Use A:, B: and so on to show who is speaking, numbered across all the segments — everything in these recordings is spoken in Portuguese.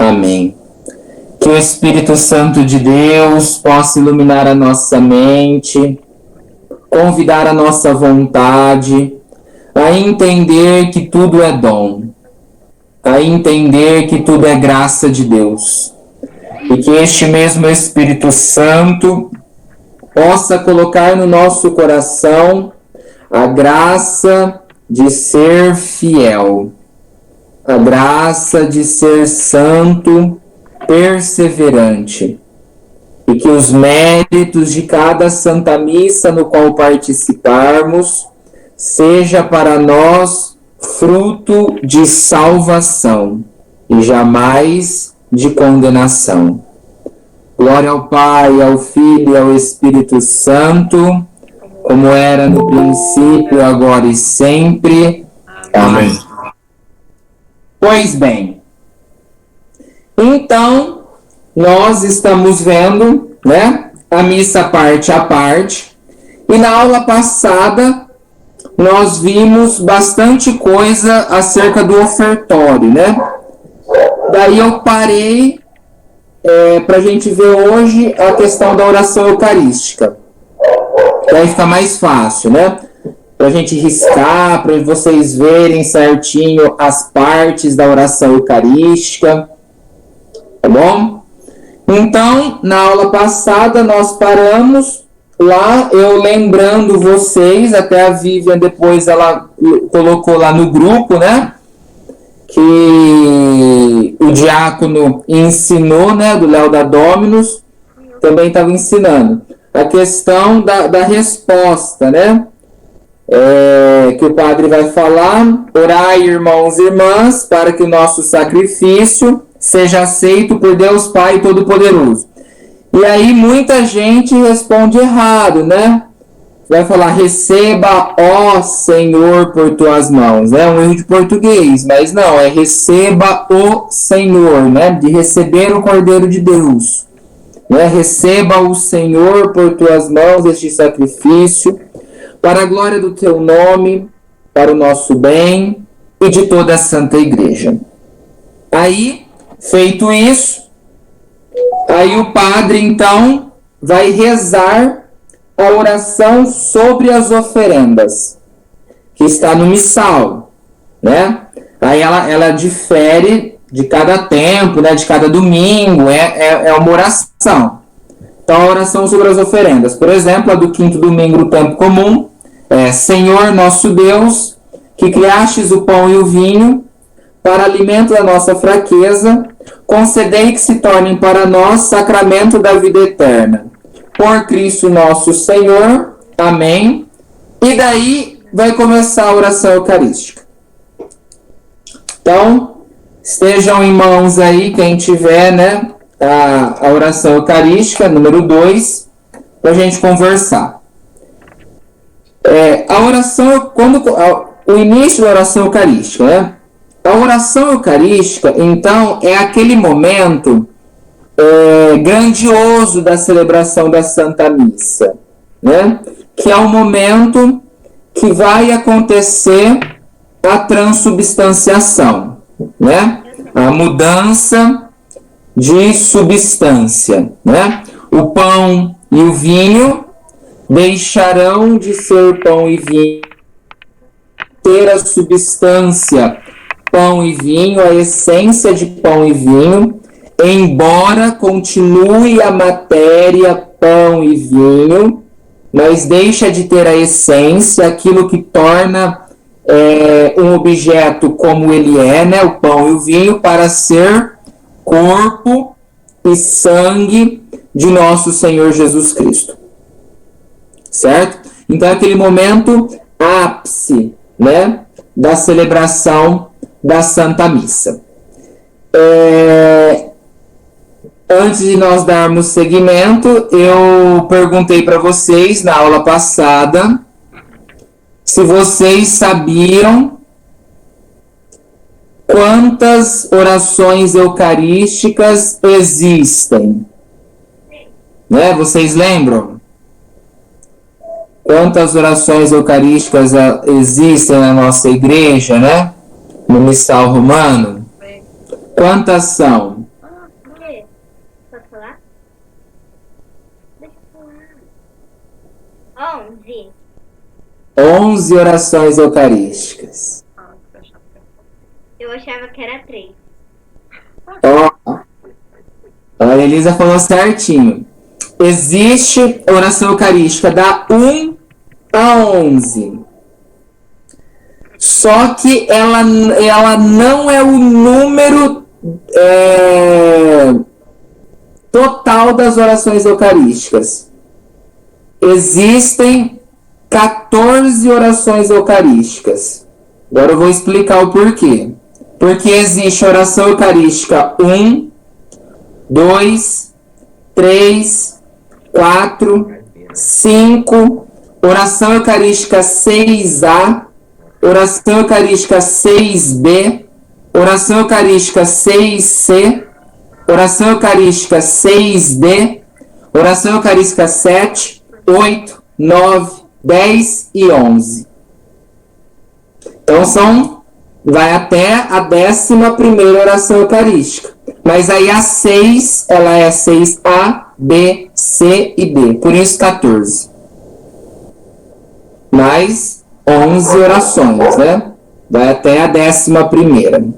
A: Amém. Que o Espírito Santo de Deus possa iluminar a nossa mente, convidar a nossa vontade a entender que tudo é dom, a entender que tudo é graça de Deus. E que este mesmo Espírito Santo possa colocar no nosso coração a graça de ser fiel, a graça de ser santo, perseverante, e que os méritos de cada Santa Missa no qual participarmos seja para nós fruto de salvação e jamais de condenação. Glória ao Pai, ao Filho e ao Espírito Santo, como era no princípio, agora e sempre. Amém. Pois bem, então, nós estamos vendo, né, a missa parte a parte, e na aula passada nós vimos bastante coisa acerca do ofertório, né? Daí eu parei para a gente ver hoje a questão da oração eucarística. Daí fica mais fácil, né? Para a gente riscar, para vocês verem certinho as partes da oração eucarística. Tá bom? Então, na aula passada, nós paramos lá, eu lembrando vocês, até a Vivian depois ela colocou lá no grupo, né? Que o diácono ensinou, né? Do Léo da Dominus, também estava ensinando. A questão da resposta, né? Que o padre vai falar: orai, irmãos e irmãs, para que o nosso sacrifício seja aceito por Deus Pai Todo-Poderoso. E aí muita gente responde errado, né? Vai falar: receba, ó Senhor, por tuas mãos. É um erro de português, mas não, é receba o Senhor, né? De receber o Cordeiro de Deus. Né? Receba o Senhor por tuas mãos este sacrifício, para a glória do teu nome, para o nosso bem e de toda a Santa Igreja. Aí, feito isso, aí o padre, então, vai rezar a oração sobre as oferendas, que está no missal, né? Aí ela difere de cada tempo, né? De cada domingo, é uma oração. Então, a oração sobre as oferendas. Por exemplo, a do quinto domingo do tempo comum é: Senhor nosso Deus, que criastes o pão e o vinho, para alimento da nossa fraqueza, concedei que se tornem para nós sacramento da vida eterna. Por Cristo nosso Senhor. Amém. E daí vai começar a oração eucarística. Então, estejam em mãos aí, quem tiver, né, a oração eucarística, número 2, para a gente conversar. A oração, o início da oração eucarística, né? A oração eucarística, então, é aquele momento grandioso da celebração da Santa Missa, né? Que é o momento que vai acontecer a transubstanciação, né? A mudança de substância, né? O pão e o vinho deixarão de ser pão e vinho, ter a substância pão e vinho, a essência de pão e vinho, embora continue a matéria pão e vinho, mas deixa de ter a essência, aquilo que torna um objeto como ele é, né, o pão e o vinho, para ser corpo e sangue de nosso Senhor Jesus Cristo. Certo? Então é aquele momento ápice, né, da celebração da Santa Missa. Antes de nós darmos seguimento, eu perguntei para vocês na aula passada se vocês sabiam quantas orações eucarísticas existem. Né? Vocês lembram? Quantas orações eucarísticas existem na nossa igreja, né? No missal romano? Quantas são?
B: 11.
A: 11 orações eucarísticas.
B: Eu achava que era 3.
A: Ó, a Elisa falou certinho. Existe oração eucarística da 1 a 11. Só que ela não é o número total das orações eucarísticas. Existem 14 orações eucarísticas. Agora eu vou explicar o porquê. Porque existe oração eucarística 1, 2, 3, 4, 5, oração eucarística 6A, oração eucarística 6B, oração eucarística 6C, oração eucarística 6D, oração eucarística 7, 8, 9, 10 e 11. Então vai até a 11ª oração eucarística. Mas aí a 6, ela é 6A, B, C e D. Por isso 14. Mais 11 orações, né? Vai até a 11ª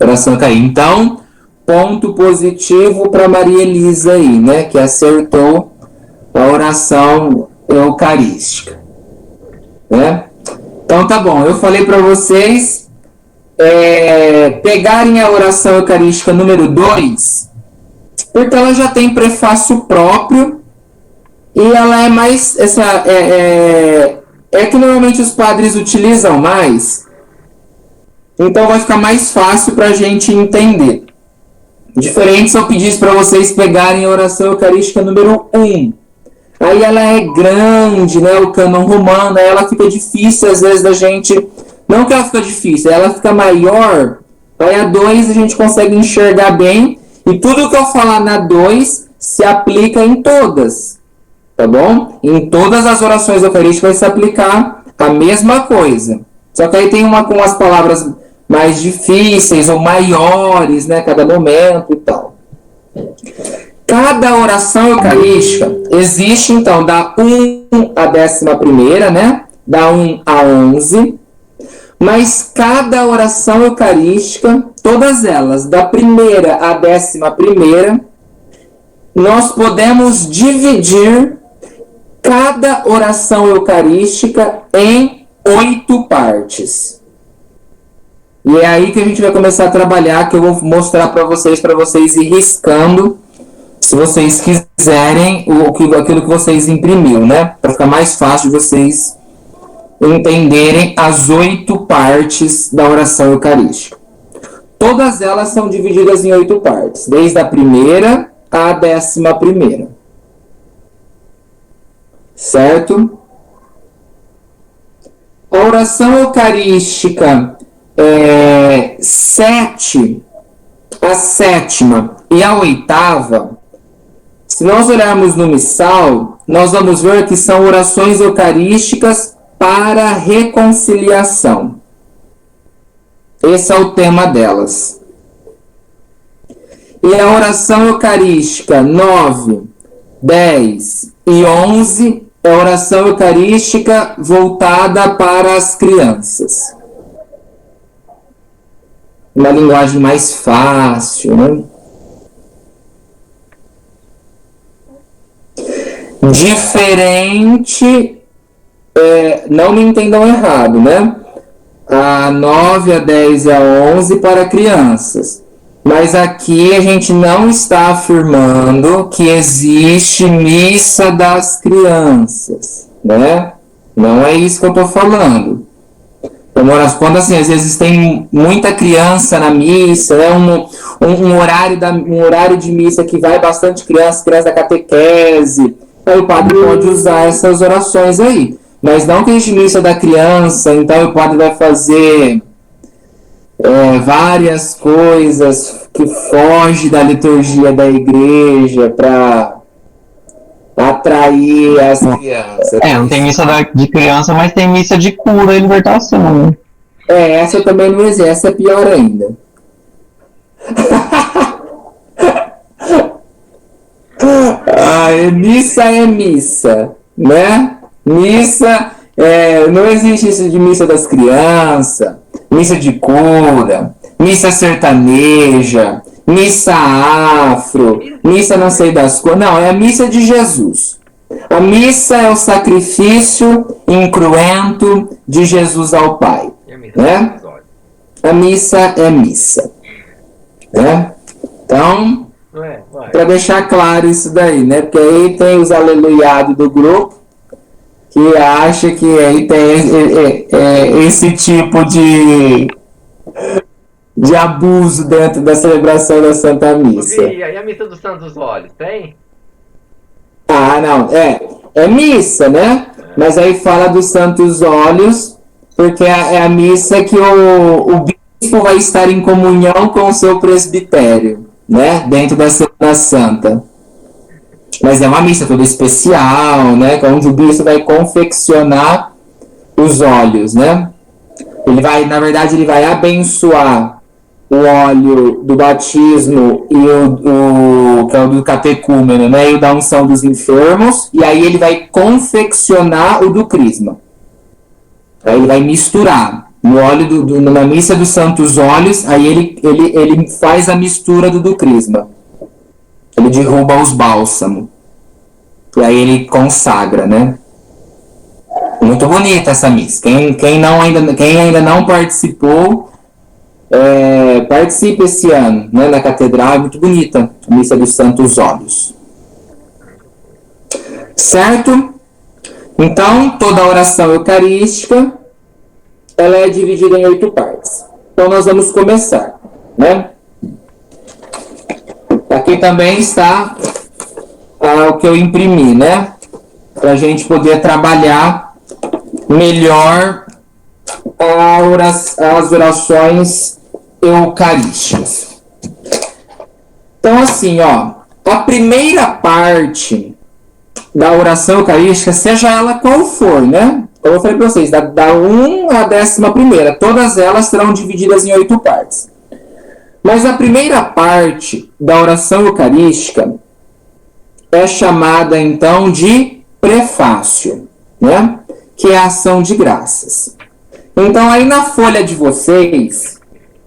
A: oração eucarística. Então, ponto positivo para Maria Elisa aí, né? Que acertou a oração eucarística. Né? Então tá bom, eu falei para vocês pegarem a oração eucarística número 2, porque ela já tem prefácio próprio e ela é mais que normalmente os padres utilizam mais, então vai ficar mais fácil para a gente entender. Diferente se eu pedisse para vocês pegarem a oração eucarística número 1. Aí ela é grande, né? O cânon romano, aí ela fica difícil às vezes da gente. Não que ela fica difícil, ela fica maior. Aí a 2 a gente consegue enxergar bem. E tudo que eu falar na 2 se aplica em todas. Tá bom? Em todas as orações eucarísticas vai se aplicar a mesma coisa. Só que aí tem uma com as palavras mais difíceis ou maiores, né? Cada momento e tal. Cada oração eucarística existe, então, da 1 à 11ª, né? Da 1 a 11. Mas cada oração eucarística, todas elas, da 1ª à 11ª, nós podemos dividir cada oração eucarística em 8 partes. E é aí que a gente vai começar a trabalhar, que eu vou mostrar para vocês ir riscando, se vocês quiserem, aquilo que vocês imprimiram, né? Para ficar mais fácil de vocês entenderem as 8 partes da oração eucarística. Todas elas são divididas em 8 partes, desde a 1ª à 11ª. Certo? A oração eucarística 7, a 7ª e a 8ª, se nós olharmos no missal, nós vamos ver que são orações eucarísticas para reconciliação. Esse é o tema delas. E a oração eucarística 9, 10 e 11 é a oração eucarística voltada para as crianças. Uma linguagem mais fácil, né? Diferente, não me entendam errado, né? A 9, a 10 e a 11 para crianças. Mas aqui a gente não está afirmando que existe missa das crianças, né? Não é isso que eu estou falando. Quando assim, às vezes tem muita criança na missa, né? um horário de missa que vai bastante criança da catequese, aí o padre pode usar essas orações aí. Mas não que existe missa da criança, então o padre vai fazer várias coisas que fogem da liturgia da igreja para atrair as crianças.
C: Não tem missa de criança, mas tem missa de cura e libertação, né?
A: Essa também não existe, essa é pior ainda. Missa é missa, né? Missa, não existe isso de missa das crianças, missa de cura, missa sertaneja, missa afro, missa não sei das coisas. Não, é a missa de Jesus. A missa é o sacrifício incruento de Jesus ao Pai. Né? A missa é missa. Né? Então, para deixar claro isso daí, né? Porque aí tem os aleluiados do grupo que acha que aí tem esse tipo de abuso dentro da celebração da Santa Missa.
D: E a missa dos Santos Olhos, tem?
A: Ah, não, é missa, né? Mas aí fala dos Santos Olhos, porque é a missa que o bispo vai estar em comunhão com o seu presbitério, né? Dentro da Semana Santa. Mas é uma missa toda especial, né? Onde o bispo vai confeccionar os óleos, né? Na verdade, ele vai abençoar o óleo do batismo e que é o do catecúmeno, né? E o da unção dos enfermos. E aí ele vai confeccionar o do crisma. Aí ele vai misturar no óleo na missa dos santos óleos. Aí ele faz a mistura do crisma. Ele derruba os bálsamos. E aí ele consagra, né? Muito bonita essa missa. Quem ainda não participou, participe esse ano, né, na catedral. É muito bonita a missa dos Santos Óleos. Certo? Então, toda a oração eucarística, ela é dividida em 8 partes. Então, nós vamos começar, né? Aqui também está o que eu imprimi, né? Para a gente poder trabalhar melhor as orações eucarísticas. Então, assim, ó, a primeira parte da oração eucarística, seja ela qual for, né? Como eu falei para vocês, da 1 à 11ª, todas elas serão divididas em 8 partes. Mas a primeira parte da oração eucarística é chamada, então, de prefácio, né? Que é a ação de graças. Então, aí na folha de vocês,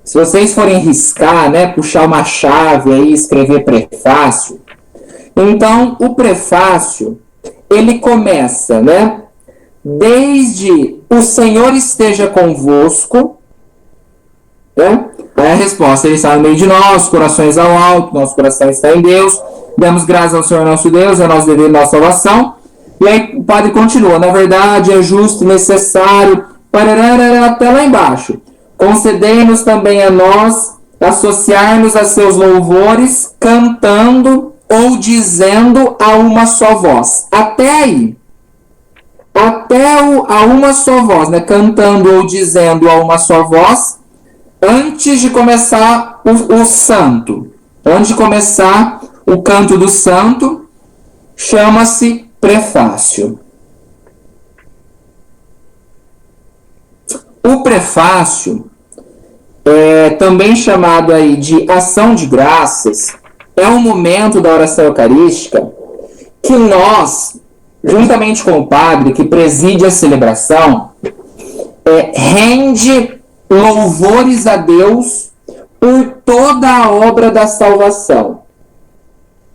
A: se vocês forem riscar, né, puxar uma chave aí, escrever prefácio, então o prefácio, ele começa, né, desde o Senhor esteja convosco, né? Aí a resposta, ele está no meio de nós, corações ao alto, nosso coração está em Deus, damos graças ao Senhor nosso Deus, é nosso dever e nossa salvação. E aí o padre continua, na verdade é justo e necessário, até lá embaixo. Concedei-nos também a nós associar-nos a seus louvores, cantando ou dizendo a uma só voz. Até aí. A uma só voz, né? Cantando ou dizendo a uma só voz, antes de começar o santo. Antes de começar o canto do santo, chama-se prefácio. O prefácio, também chamado aí de ação de graças, é um momento da oração eucarística que nós, juntamente com o padre que preside a celebração, rende louvores a Deus por toda a obra da salvação.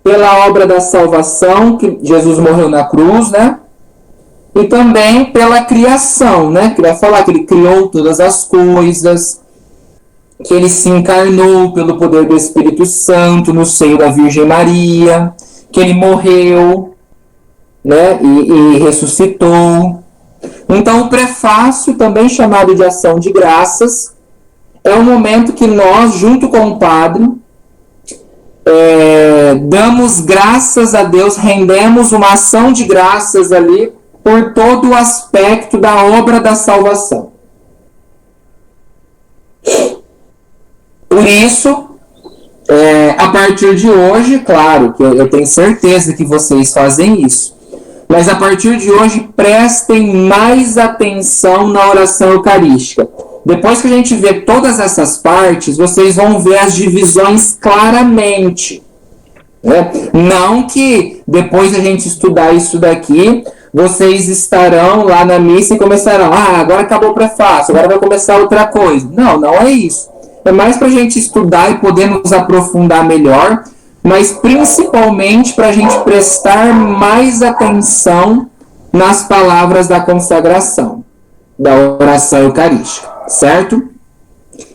A: Pela obra da salvação, que Jesus morreu na cruz, né? E também pela criação, né? Que vai falar que ele criou todas as coisas, que ele se encarnou pelo poder do Espírito Santo no seio da Virgem Maria, que ele morreu, né? E ressuscitou. Então, o prefácio, também chamado de ação de graças, é um momento que nós, junto com o padre, damos graças a Deus, rendemos uma ação de graças ali por todo o aspecto da obra da salvação. Por isso, a partir de hoje, claro, que eu tenho certeza que vocês fazem isso, mas a partir de hoje prestem mais atenção na oração eucarística. Depois que a gente vê todas essas partes, vocês vão ver as divisões claramente. Né? Não que depois a gente estudar isso daqui, vocês estarão lá na missa e começarão, agora acabou o prefácio, agora vai começar outra coisa. Não, não é isso. É mais para a gente estudar e poder nos aprofundar melhor, mas principalmente para a gente prestar mais atenção nas palavras da consagração, da oração eucarística, certo?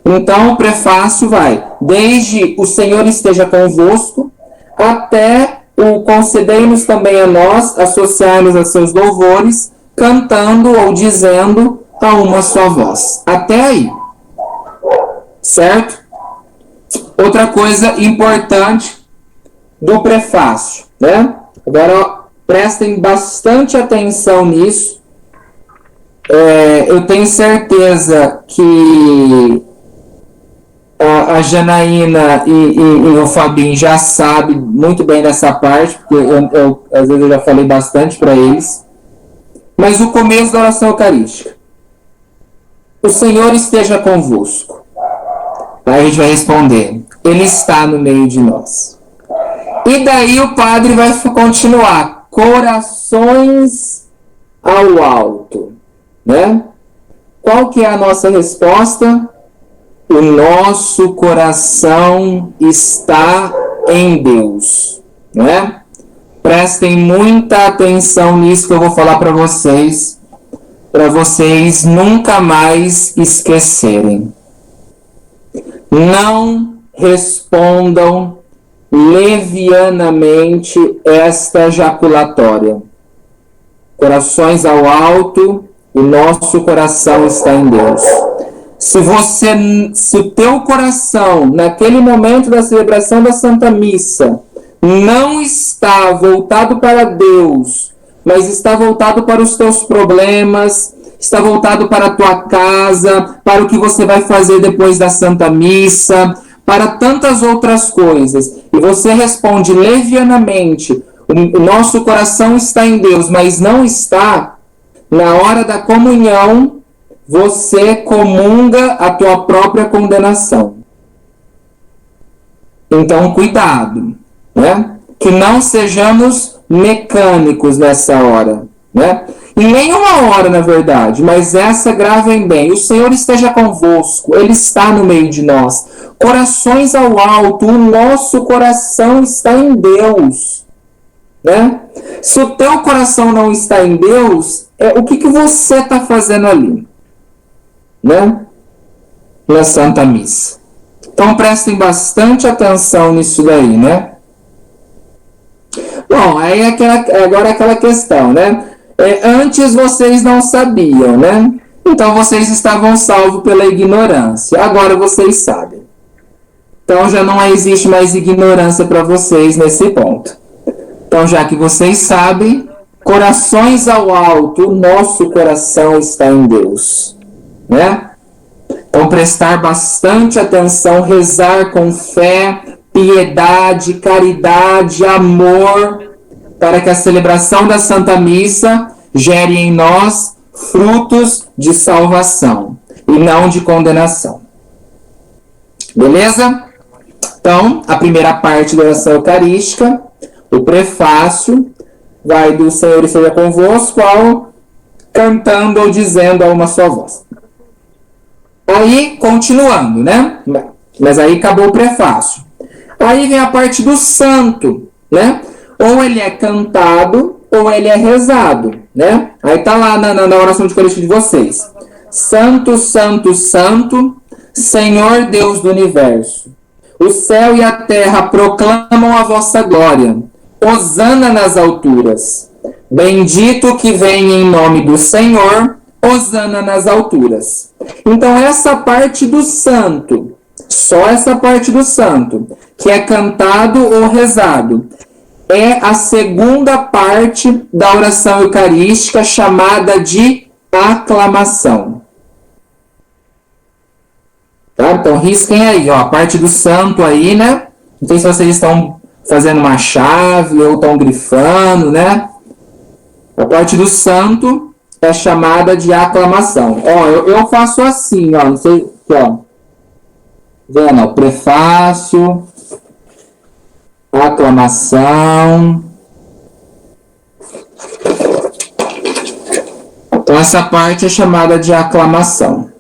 A: Então, o prefácio vai desde o Senhor esteja convosco até o concedei-nos também a nós associar-nos a seus louvores, cantando ou dizendo a uma só voz. Até aí. Certo? Outra coisa importante do prefácio, né? Agora, prestem bastante atenção nisso. Eu tenho certeza que a Janaína e o Fabinho já sabem muito bem dessa parte, porque às vezes eu já falei bastante para eles. Mas o começo da oração eucarística. O Senhor esteja convosco. Aí a gente vai responder, Ele está no meio de nós. E daí o padre vai continuar, corações ao alto, né? Qual que é a nossa resposta? O nosso coração está em Deus, né? Prestem muita atenção nisso que eu vou falar para vocês nunca mais esquecerem. Não respondam levianamente esta jaculatória. Corações ao alto, o nosso coração está em Deus. Se o teu coração, naquele momento da celebração da Santa Missa, não está voltado para Deus, mas está voltado para os teus problemas, está voltado para a tua casa, para o que você vai fazer depois da Santa Missa, para tantas outras coisas, e você responde levianamente, o nosso coração está em Deus, mas não está, na hora da comunhão, você comunga a tua própria condenação. Então, cuidado, né? Que não sejamos mecânicos nessa hora, né? Em nenhuma hora, na verdade, mas essa gravem bem. O Senhor esteja convosco, Ele está no meio de nós. Corações ao alto, o nosso coração está em Deus, né? Se o teu coração não está em Deus, o que você está fazendo ali, né? Na Santa Missa. Então prestem bastante atenção nisso daí, né? Bom, aí agora é aquela questão, né? Antes vocês não sabiam, né? Então vocês estavam salvos pela ignorância. Agora vocês sabem. Então já não existe mais ignorância para vocês nesse ponto. Então já que vocês sabem, corações ao alto, o nosso coração está em Deus, né? Então prestar bastante atenção, rezar com fé, piedade, caridade, amor, para que a celebração da Santa Missa gere em nós frutos de salvação e não de condenação. Beleza? Então, a primeira parte da oração eucarística, o prefácio, vai do Senhor esteja convosco ao cantando ou dizendo a uma só voz. Aí, continuando, né? Mas aí acabou o prefácio. Aí vem a parte do santo, né? Ou ele é cantado, ou ele é rezado, né? Aí tá lá na oração de Eucaristia de vocês. Santo, santo, santo, Senhor Deus do universo. O céu e a terra proclamam a vossa glória. Hosana nas alturas. Bendito que vem em nome do Senhor. Hosana nas alturas. Então essa parte do santo, só essa parte do santo, que é cantado ou rezado, é a segunda parte da oração eucarística chamada de aclamação. Tá? Então risquem aí, ó, a parte do santo aí, né? Não sei se vocês estão fazendo uma chave ou estão grifando, né? A parte do santo é chamada de aclamação. Ó, eu faço assim, ó, não sei, ó. Vendo, ó, prefácio, aclamação. Essa parte é chamada de aclamação.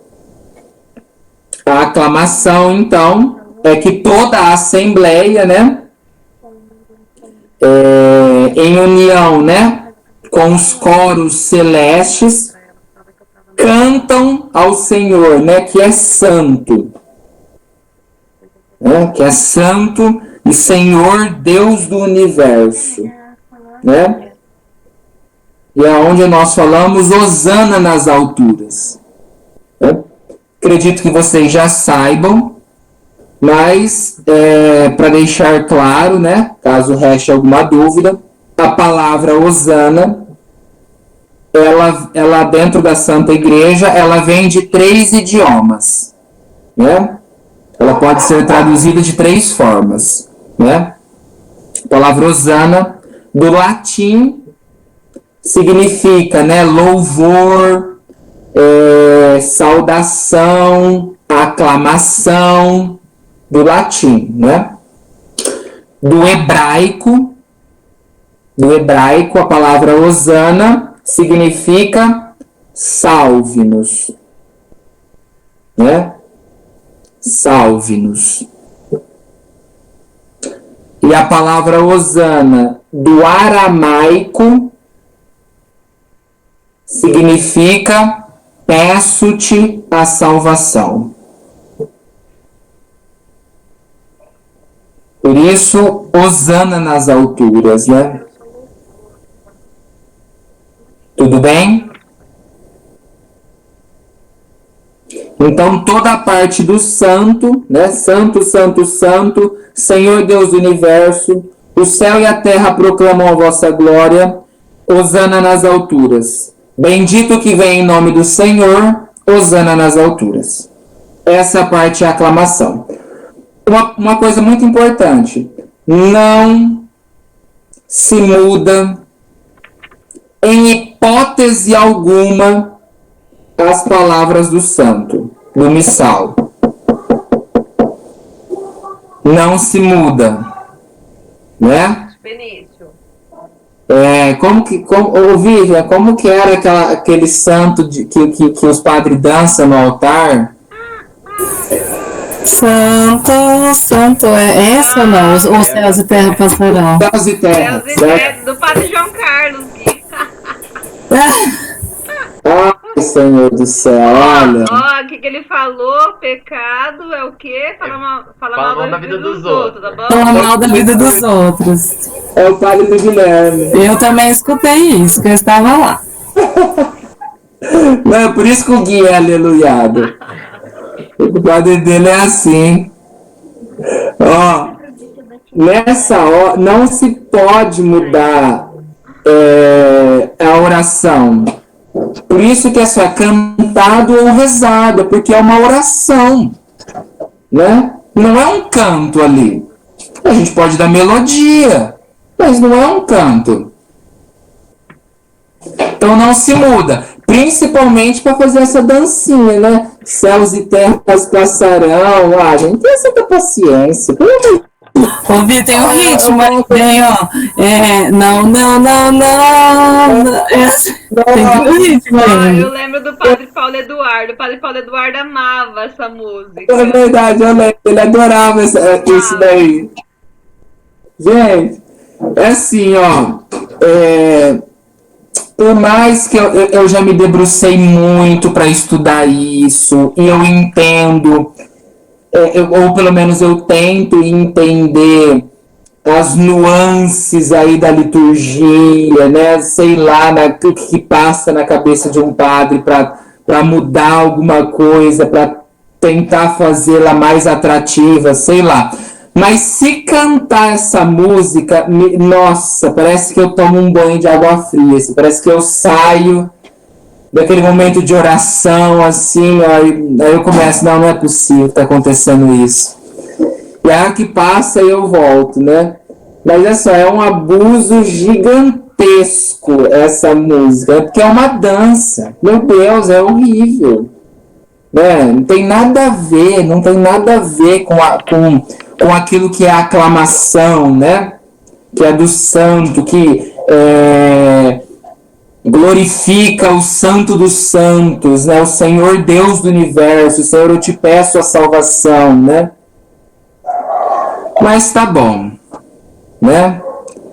A: A aclamação, então, é que toda a assembleia, né, em união, né, com os coros celestes, cantam ao Senhor, né, que é santo, né, que é santo e Senhor Deus do universo, né? E é onde nós falamos hosana nas alturas. Né? Acredito que vocês já saibam, mas para deixar claro, né, caso reste alguma dúvida, a palavra hosana, ela dentro da Santa Igreja, ela vem de 3 idiomas, né? Ela pode ser traduzida de 3 formas, né? A palavra hosana, do latim, significa, né, louvor, saudação, aclamação, do latim, né? Do hebraico, a palavra hosana significa salve-nos, né? Salve-nos. E a palavra hosana do aramaico significa peço-te a salvação. Por isso, hosana nas alturas, né? Tudo bem? Então, toda a parte do santo, né? Santo, santo, santo, Senhor Deus do universo, o céu e a terra proclamam a vossa glória, hosana nas alturas. Bendito que vem em nome do Senhor, hosana nas alturas. Essa parte é a aclamação. Uma coisa muito importante, não se muda em hipótese alguma as palavras do santo, do missal. Não se muda, né?
B: Benício.
A: Como que era aquele santo que os padres dançam no altar?
E: Santo, é essa ou não? Os céus e terra passarão.
A: Céus e terra, certo?
B: Do Padre João Carlos.
A: Ai, Senhor do céu, olha.
B: Ó, o que ele falou? Pecado é o quê? Fala mal da vida dos outros, tá bom?
E: Fala mal da vida dos outros.
A: É o padre do Guilherme.
E: Eu também escutei isso, que eu estava lá.
A: Não, é por isso que o Gui é aleluiado. O padre dele é assim. Ó, nessa hora, não se pode mudar a oração. Por isso que é só cantado ou rezado, porque é uma oração, né? Não é um canto ali. A gente pode dar melodia, mas não é um canto. Então não se muda, principalmente para fazer essa dancinha, né? Céus e terras passarão. Ah, gente, tem essa paciência.
E: Ouvi, tem um ritmo aí, tem, ó. Não. Tem um ritmo aí.
B: Eu lembro do Padre Paulo Eduardo. O Padre Paulo Eduardo amava essa música.
A: É verdade, eu lembro. Ele adorava isso daí. Gente, é assim, ó. Por mais que eu já me debrucei muito para estudar isso, e eu entendo, ou pelo menos eu tento entender as nuances aí da liturgia, né? Sei lá, o que passa na cabeça de um padre para mudar alguma coisa, para tentar fazê-la mais atrativa, sei lá. Mas se cantar essa música, nossa, parece que eu tomo um banho de água fria, assim, parece que eu saio daquele momento de oração, assim, aí eu começo, não é possível que tá acontecendo isso. E aí que passa eu volto, né? Mas é só, é um abuso gigantesco essa música, porque é uma dança. Meu Deus, é horrível. Né? Não tem nada a ver com aquilo que é a aclamação, né? Que é do santo, que glorifica o Santo dos Santos, né? O Senhor Deus do Universo. Senhor, eu te peço a salvação, né? Mas tá bom, né?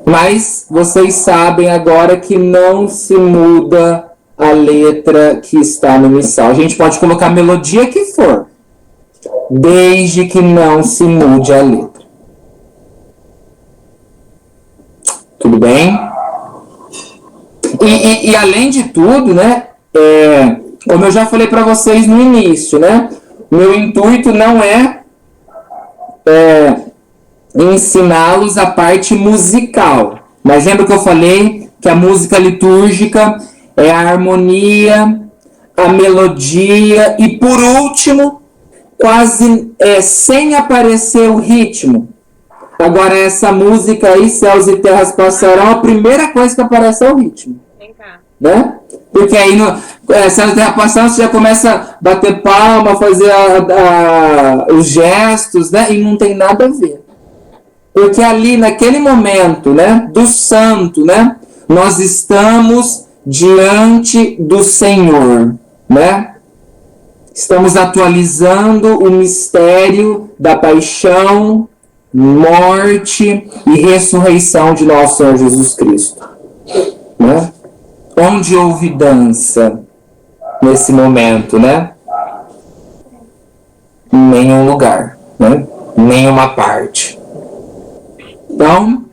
A: Mas vocês sabem agora que não se muda a letra que está no missal. A gente pode colocar a melodia que for, desde que não se mude a letra. Tudo bem? E além de tudo, né? Como eu já falei para vocês no início, né? Meu intuito não é ensiná-los a parte musical. Mas lembra que eu falei que a música litúrgica é a harmonia, a melodia e, por último, quase sem aparecer o ritmo. Agora, essa música aí, Céus e Terras Passarão, a primeira coisa que aparece é o ritmo.
B: Vem cá.
A: Né? Porque aí, Céus e Terras Passarão, você já começa a bater palma, fazer os gestos, né? E não tem nada a ver. Porque ali, naquele momento, né, do santo, né, nós estamos diante do Senhor, né? Estamos atualizando o mistério da paixão, morte e ressurreição de nosso Senhor Jesus Cristo, né? Onde houve dança nesse momento, né? Em nenhum lugar, né? Em nenhuma parte. Então,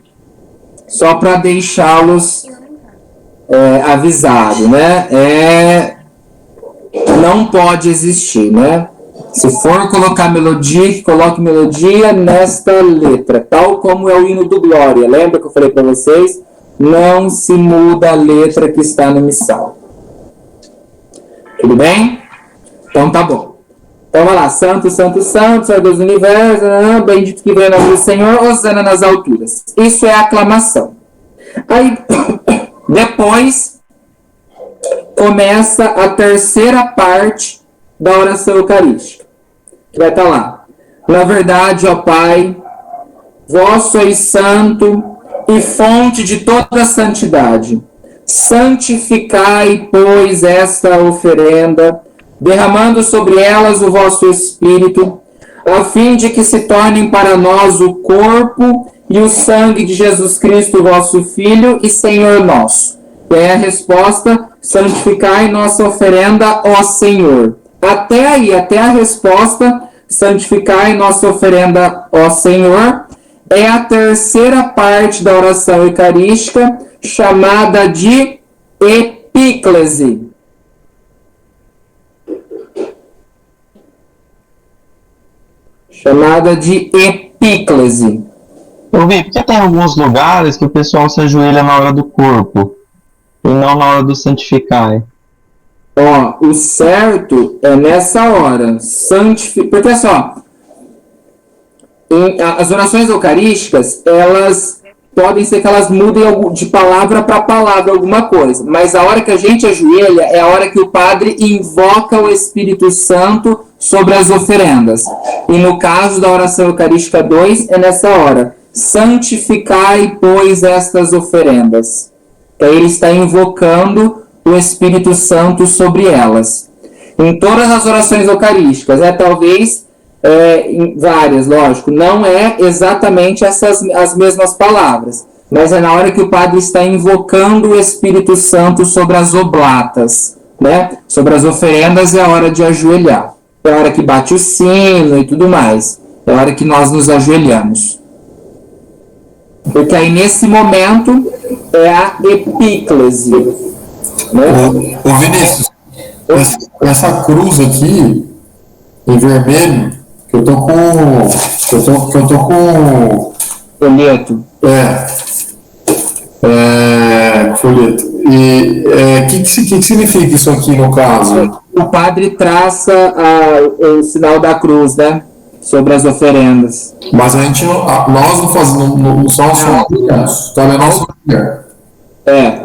A: só para deixá-los avisados, né? Não pode existir, né? Se for colocar melodia, que coloque melodia nesta letra, tal como é o hino do Glória. Lembra que eu falei para vocês? Não se muda a letra que está no missal. Tudo bem? Então tá bom. Então vai lá, Santo, Santo, Santo, Senhor Deus do Universo, bendito que vem na luz do Senhor, hosana nas alturas. Isso é aclamação. Aí, depois, começa a terceira parte da oração eucarística, que vai estar lá. Na verdade, ó Pai, vós sois santo e fonte de toda santidade. Santificai, pois, esta oferenda, derramando sobre elas o vosso Espírito, a fim de que se tornem para nós o corpo e o sangue de Jesus Cristo, vosso Filho e Senhor nosso. E aí a resposta, santificai nossa oferenda, ó Senhor. Até aí, até a resposta, santificai nossa oferenda, ó Senhor, é a terceira parte da oração eucarística, chamada de epíclese. Chamada de epíclese.
C: Eu vi, porque tem alguns lugares que o pessoal se ajoelha na hora do corpo e não na hora do santificar.
A: Ó, o certo é nessa hora. Porque assim, ó, as orações eucarísticas, elas podem ser que elas mudem de palavra para palavra alguma coisa, mas a hora que a gente ajoelha é a hora que o padre invoca o Espírito Santo sobre as oferendas. E no caso da oração eucarística 2, é nessa hora. Santificai, pois, estas oferendas. Aí ele está invocando o Espírito Santo sobre elas. Em todas as orações eucarísticas, talvez em várias, lógico, não é exatamente as mesmas palavras, mas é na hora que o padre está invocando o Espírito Santo sobre as oblatas, né? Sobre as oferendas é a hora de ajoelhar. É a hora que bate o sino e tudo mais. É a hora que nós nos ajoelhamos. Porque aí nesse momento é a epíclese. Né?
F: Ô Vinícius, essa cruz aqui, em vermelho, que eu tô com
A: folheto.
F: Folheto. E que significa isso aqui no caso?
A: O padre traça o sinal da cruz, né? Sobre as oferendas.
F: Mas a gente nós não fazemos, não somos só então é nosso lugar.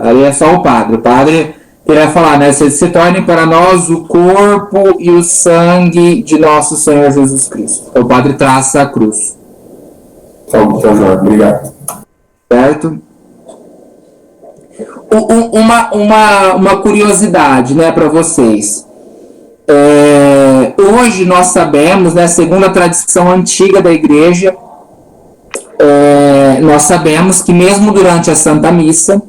A: Ali é só o padre. O padre queria falar, né? Se tornem para nós o corpo e o sangue de nosso Senhor Jesus Cristo. O padre traça a cruz.
F: Tá, Jorge, obrigado.
A: Certo? uma curiosidade, né, para vocês. Hoje nós sabemos, né, segundo a tradição antiga da igreja, nós sabemos que mesmo durante a Santa Missa,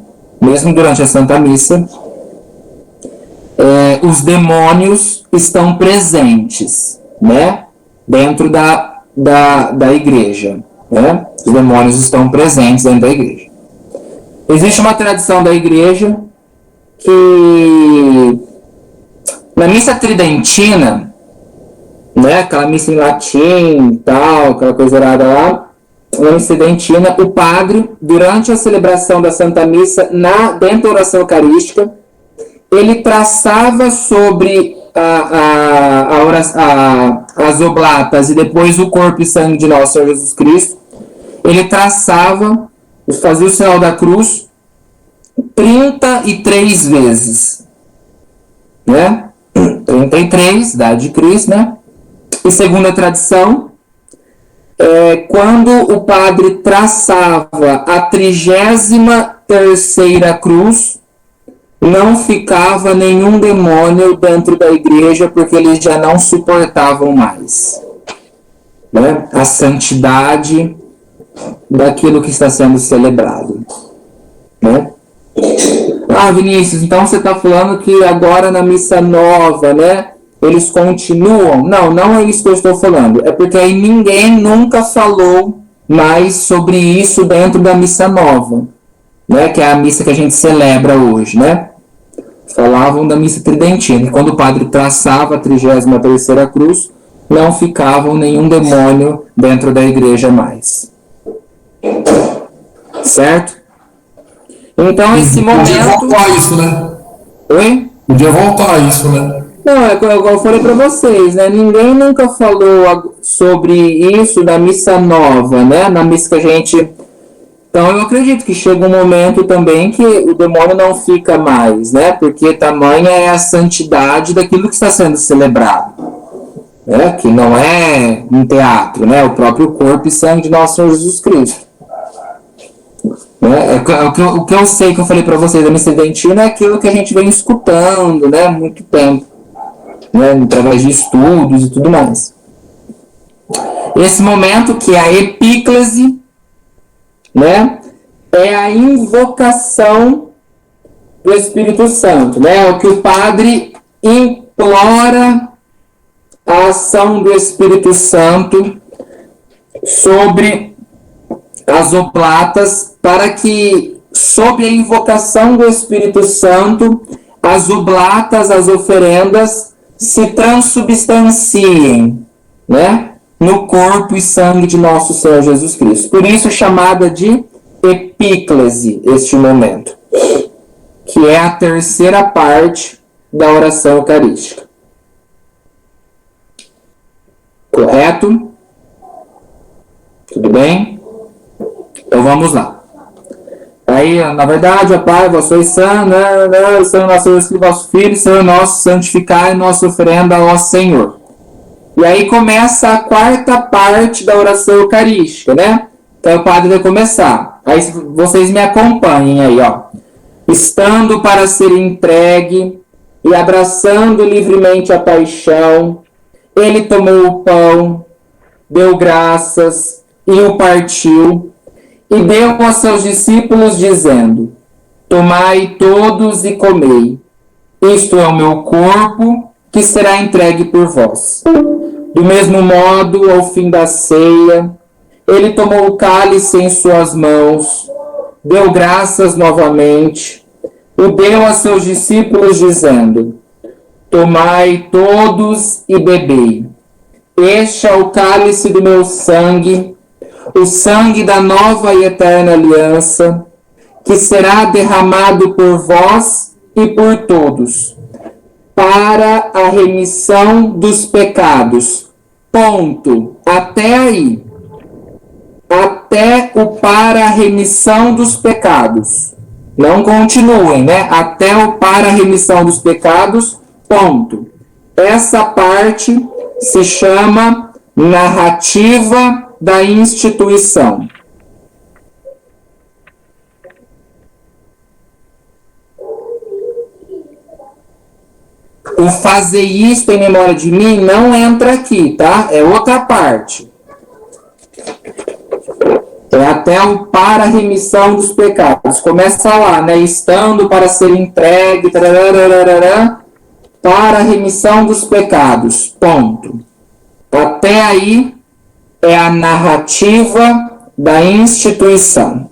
A: os demônios estão presentes, né, dentro da igreja, né? Os demônios estão presentes dentro da igreja. Existe uma tradição da igreja que na missa tridentina, né, aquela missa em latim e tal, aquela coisa errada lá, na missa tridentina, o padre, durante a celebração da Santa Missa, dentro da oração eucarística, ele traçava sobre as oblatas e depois o corpo e sangue de nosso Senhor Jesus Cristo, ele traçava, fazia o sinal da cruz 33 vezes, né? 33, idade de Cristo, né? E segundo a tradição, quando o padre traçava a 33ª cruz, não ficava nenhum demônio dentro da igreja, porque eles já não suportavam mais, né, a santidade daquilo que está sendo celebrado, né? Vinícius, então você está falando que agora na missa nova, né, eles continuam? Não é isso que eu estou falando. É porque aí ninguém nunca falou mais sobre isso dentro da missa nova, né, que é a missa que a gente celebra hoje, né? Falavam da missa tridentina. E quando o padre traçava a 33ª cruz, não ficava nenhum demônio dentro da igreja mais. Certo? Então, esse momento...
F: Podia voltar isso, né?
A: Oi?
F: Podia voltar isso, né?
A: Não, é como eu falei para vocês, né? Ninguém nunca falou sobre isso na missa nova, né? Na missa que a gente... Então, eu acredito que chega um momento também que o demônio não fica mais, né? Porque tamanha é a santidade daquilo que está sendo celebrado, né? Que não é um teatro, né? O próprio corpo e sangue de nosso Senhor Jesus Cristo. Né? O que eu sei, que eu falei para vocês, da missa tridentina é aquilo que a gente vem escutando, né? Há muito tempo, né? Através de estudos e tudo mais. Esse momento que é a epíclese, né, é a invocação do Espírito Santo, né? O que o padre implora a ação do Espírito Santo sobre as oblatas, para que, sob a invocação do Espírito Santo, as oblatas, as oferendas, se transubstanciem, né, no corpo e sangue de nosso Senhor Jesus Cristo. Por isso é chamada de epíclese este momento, que é a terceira parte da oração eucarística. Correto? Tudo bem? Então vamos lá. Aí, na verdade, ó Pai, vós sois santo, Senhor nosso Deus, vosso Filho, Senhor nosso, santificai nossa oferenda ao Senhor. E aí começa a quarta parte da oração eucarística, né? Então o padre vai começar. Aí vocês me acompanhem aí, ó. Estando para ser entregue e abraçando livremente a paixão, ele tomou o pão, deu graças e o partiu, e deu aos seus discípulos, dizendo: tomai todos e comei. Isto é o meu corpo, que será entregue por vós. Do mesmo modo, ao fim da ceia, ele tomou o cálice em suas mãos, deu graças novamente, o deu a seus discípulos, dizendo: tomai todos e bebei. Este é o cálice do meu sangue, o sangue da nova e eterna aliança, que será derramado por vós e por todos, para a remissão dos pecados. Ponto. Até aí. Até o para a remissão dos pecados. Não continuem, né? Até o para a remissão dos pecados. Ponto. Essa parte se chama narrativa da instituição. fazer isto em memória de mim não entra aqui, tá? É outra parte. É até o para a remissão dos pecados. Começa lá, né? Estando para ser entregue, tararararará, para a remissão dos pecados. Ponto. Até aí é a narrativa da instituição.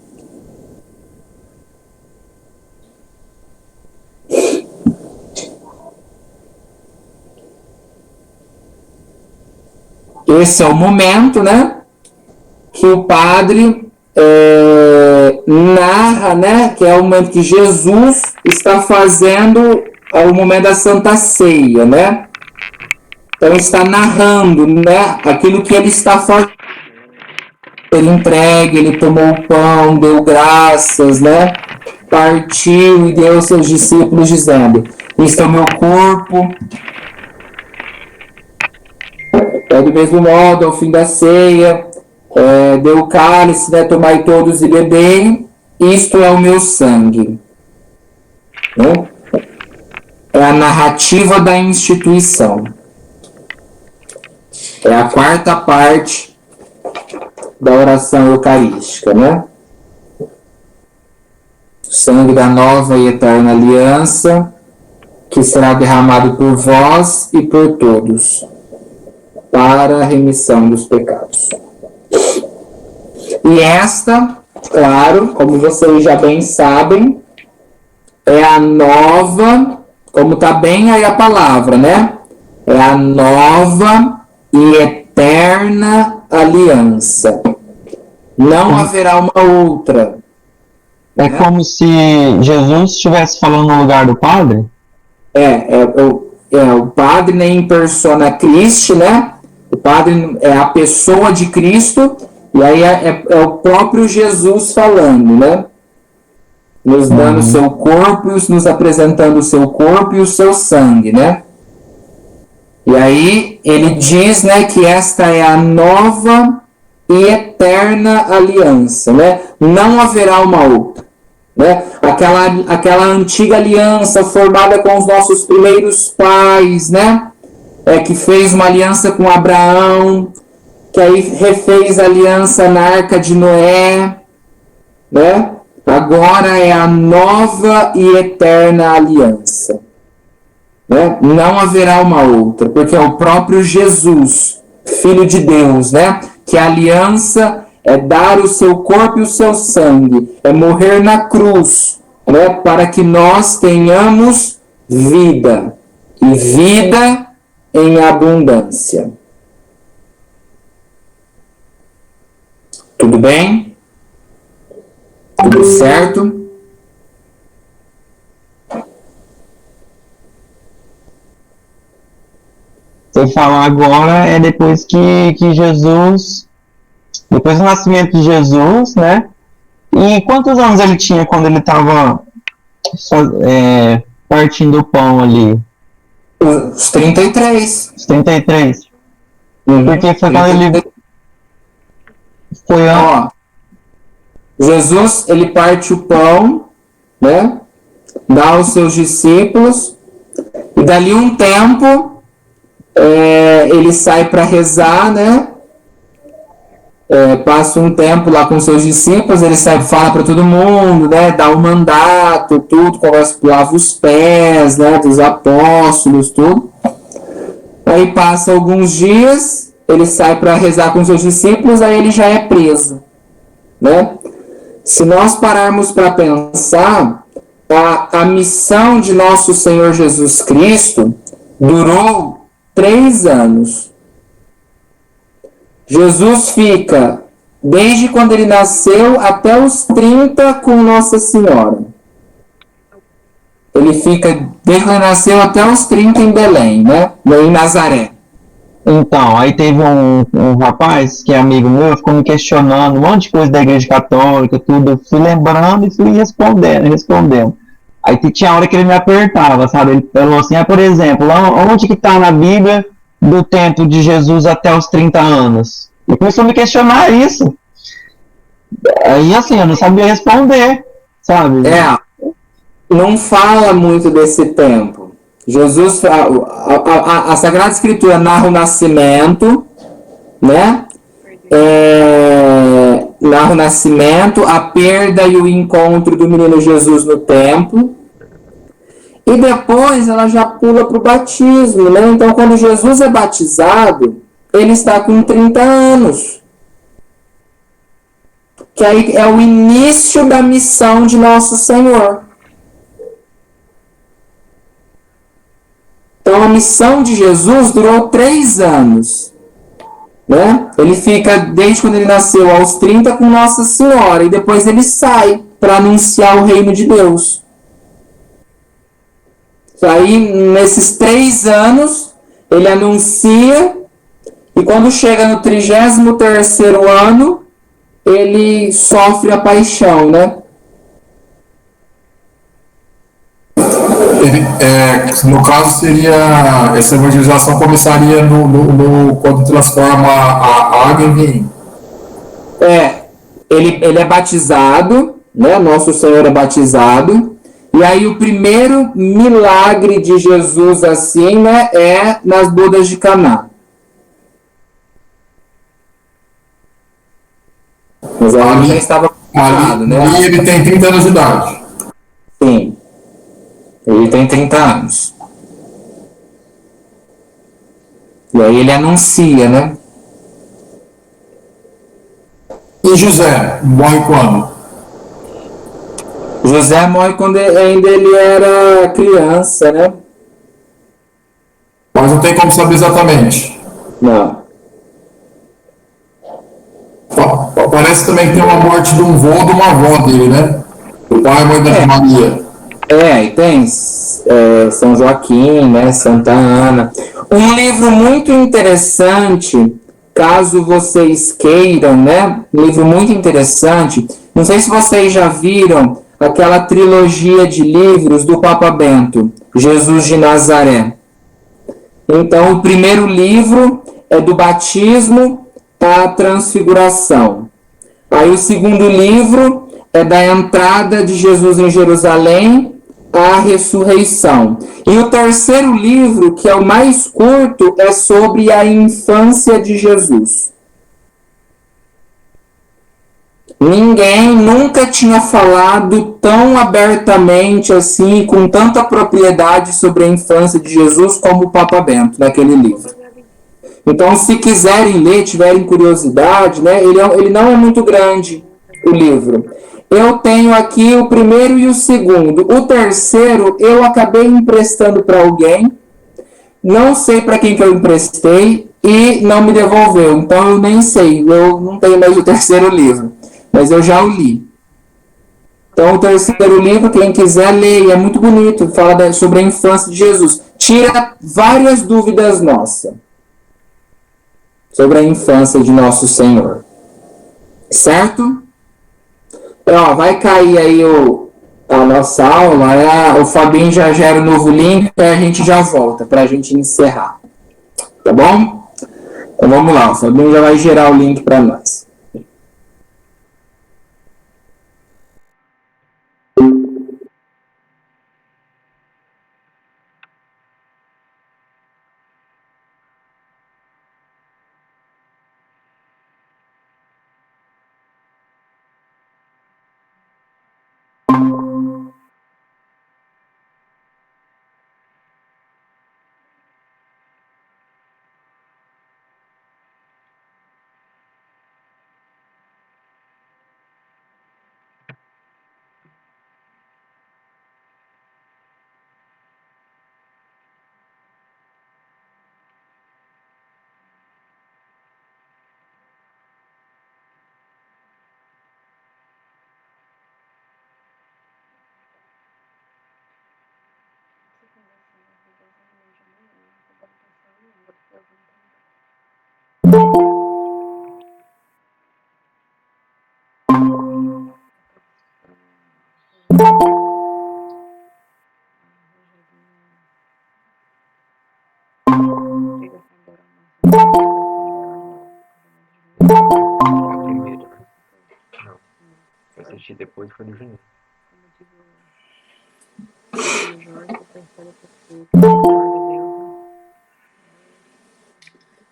A: Esse é o momento, né, que o padre narra, né, que é o momento que Jesus está fazendo o momento da Santa Ceia, né? Então está narrando, né, aquilo que ele está fazendo. Ele entregue, ele tomou o pão, deu graças, né? Partiu e deu aos seus discípulos dizendo: "Este é o meu corpo." Do mesmo modo, ao fim da ceia, deu o cálice, né? "Tomai todos e bebei, isto é o meu sangue." Né? É a narrativa da instituição. É a quarta parte da oração eucarística, né? O sangue da nova e eterna aliança, que será derramado por vós e por todos, para a remissão dos pecados. E esta, claro, como vocês já bem sabem, é a nova, como está bem aí a palavra, né? É a nova e eterna aliança. Não haverá uma outra.
C: É como se Jesus estivesse falando no lugar do Padre?
A: O Padre, né, em persona Christi, né? O Padre é a pessoa de Cristo, e aí é o próprio Jesus falando, né? Nos dando o seu corpo, nos apresentando o seu corpo e o seu sangue, né? E aí ele diz, né, que esta é a nova e eterna aliança, né? Não haverá uma outra, né? Aquela antiga aliança formada com os nossos primeiros pais, né? Que fez uma aliança com Abraão, que aí refez a aliança na Arca de Noé, né? Agora é a nova e eterna aliança, né? Não haverá uma outra, porque é o próprio Jesus, Filho de Deus, né? Que a aliança é dar o seu corpo e o seu sangue, é morrer na cruz, né? Para que nós tenhamos vida, e vida em abundância. Tudo bem? Tudo certo?
C: Você falar agora é depois que Jesus, depois do nascimento de Jesus, né? E quantos anos ele tinha quando ele estava partindo o pão ali?
A: Os 33.
C: Os 33. Porque foi quando ele foi
A: Jesus, ele parte o pão, né? Dá aos seus discípulos, e dali um tempo ele sai para rezar, né? Passa um tempo lá com seus discípulos, ele sai, fala para todo mundo, né? Dá o mandato, tudo, lava os pés, né? Dos apóstolos, tudo. Aí passa alguns dias, ele sai para rezar com seus discípulos, aí ele já é preso, né? Se nós pararmos para pensar, a missão de nosso Senhor Jesus Cristo durou 3 anos. Jesus fica, desde quando ele nasceu até os 30 com Nossa Senhora. Ele fica, desde quando ele nasceu até os 30 em Belém, né? Em Nazaré.
C: Então, aí teve um rapaz que é amigo meu, ficou me questionando um monte de coisa da Igreja Católica, tudo. Eu fui lembrando e fui respondendo. Aí tinha hora que ele me apertava, sabe? Ele falou assim, por exemplo, onde que está na Bíblia do tempo de Jesus até os 30 anos? E começou a me questionar isso. Aí, assim, eu não sabia responder, sabe?
A: Não fala muito desse tempo. Jesus, a Sagrada Escritura narra o nascimento, né? Narra o nascimento, a perda e o encontro do menino Jesus no templo. E depois ela já pula para o batismo, né? Então, quando Jesus é batizado, ele está com 30 anos. Que aí é o início da missão de Nosso Senhor. Então, a missão de Jesus durou 3 anos. Né? Ele fica, desde quando ele nasceu, aos 30 com Nossa Senhora. E depois ele sai para anunciar o reino de Deus. Aí, nesses 3 anos, ele anuncia. E quando chega no 33º ano, ele sofre a paixão, né?
F: No caso, seria. Essa evangelização começaria quando transforma a água em vinho.
A: Ele é batizado, né? Nosso Senhor é batizado. E aí o primeiro milagre de Jesus assim, né, é nas bodas de Caná. Mas ali já estava batizado, né?
F: E ele tem 30 anos de idade.
A: Sim. Ele tem 30 anos. E aí ele anuncia, né?
F: E José morre quando?
A: José morre quando ainda ele era criança, né?
F: Mas não tem como saber exatamente.
A: Não.
F: Parece também que tem uma morte de um vô ou de uma avó dele, né? O pai e a mãe da Maria.
A: E tem São Joaquim, né? Santa Ana. Um livro muito interessante, caso vocês queiram, né? Um livro muito interessante. Não sei se vocês já viram aquela trilogia de livros do Papa Bento, Jesus de Nazaré. Então, o primeiro livro é do batismo à transfiguração. Aí o segundo livro é da entrada de Jesus em Jerusalém à ressurreição. E o terceiro livro, que é o mais curto, é sobre a infância de Jesus. Ninguém nunca tinha falado tão abertamente assim, com tanta propriedade sobre a infância de Jesus como o Papa Bento naquele livro. Então, se quiserem ler, tiverem curiosidade, né, ele não é muito grande, o livro. Eu tenho aqui o primeiro e o segundo. O terceiro eu acabei emprestando para alguém, não sei para quem que eu emprestei e não me devolveu. Então, eu nem sei, eu não tenho mais o terceiro livro. Mas eu já o li. Então, o terceiro livro, quem quiser ler, é muito bonito, fala sobre a infância de Jesus. Tira várias dúvidas nossas sobre a infância de Nosso Senhor. Certo? Então, vai cair aí a nossa aula, o Fabinho já gera o novo link e a gente já volta para a gente encerrar. Tá bom? Então, vamos lá, o Fabinho já vai gerar o link para nós.
D: Depois foi no Juninho.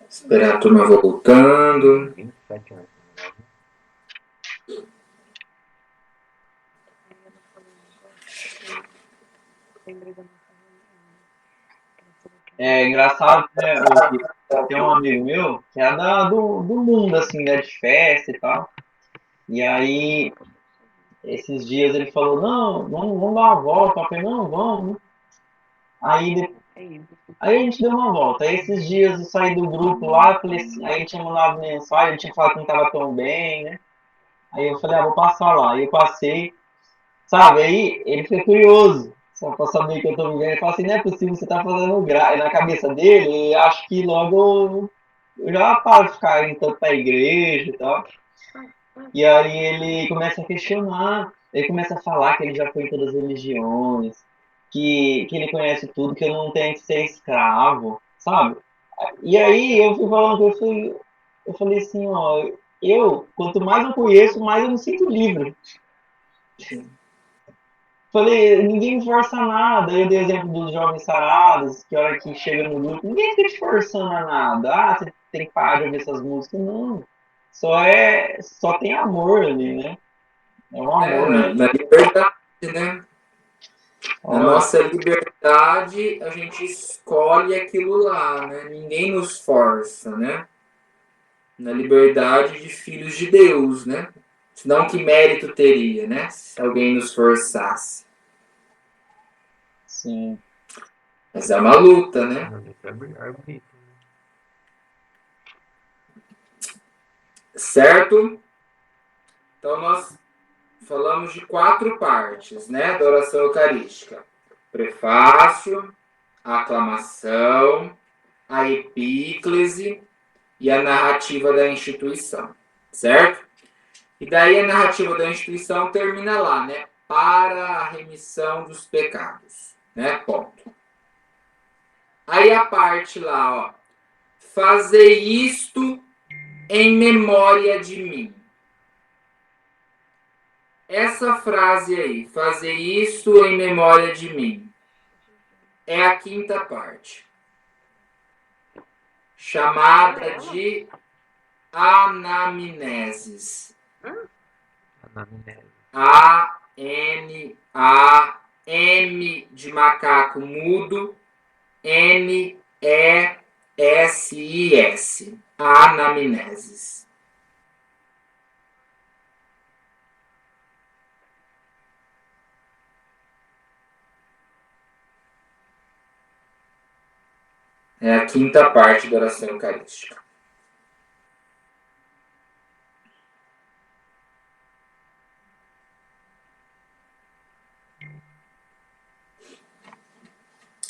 A: Esperar a turma voltando.
D: 27 anos.
C: É engraçado, né? Tem um amigo meu que é do mundo, assim, né? De festa e tal. E aí, esses dias ele falou, não, vamos dar uma volta. Eu falei, não, vamos. Aí a gente deu uma volta. Aí esses dias eu saí do grupo lá, falei assim, aí ele tinha mandado mensagem, ele tinha falado que não tava tão bem, né? Aí eu falei, vou passar lá. Aí eu passei, sabe? Aí ele foi curioso, só pra saber que eu tô vivendo. Ele falou assim, não é possível, você tá fazendo na cabeça dele, e acho que logo eu já paro de ficar indo tanto pra igreja e tal. E aí ele começa a questionar, ele começa a falar que ele já foi em todas as religiões, que ele conhece tudo, que eu não tenho que ser escravo, sabe? E aí eu fui falando, eu falei assim, ó, quanto mais eu conheço, mais eu me sinto livre. Falei, ninguém me força nada. Eu dei o exemplo dos jovens sarados, que a hora que chega no grupo, ninguém fica te forçando a nada. Ah, você tem que parar de ouvir essas músicas. Não. Só tem amor ali, né? É um amor
A: Na
C: mesmo.
A: liberdade, né? Na
C: Ó,
A: nossa liberdade, a gente escolhe aquilo lá, né? Ninguém nos força, né? Na liberdade de filhos de Deus, né? Senão que mérito teria, né? Se alguém nos forçasse.
C: sim.
A: Mas é uma luta, né? Certo? Então nós falamos de 4 partes, né, da oração eucarística: prefácio, a aclamação, a epíclese e a narrativa da instituição, certo? E daí a narrativa da instituição termina lá, né? Para a remissão dos pecados, né? Ponto. Aí a parte lá, ó. Fazei isto em memória de mim. Essa frase aí, fazer isso em memória de mim, é a 5ª parte, chamada de anamneses. A-N-A-M de macaco mudo, N-E-S-I-S. Anamneses. É a 5ª parte da oração eucarística.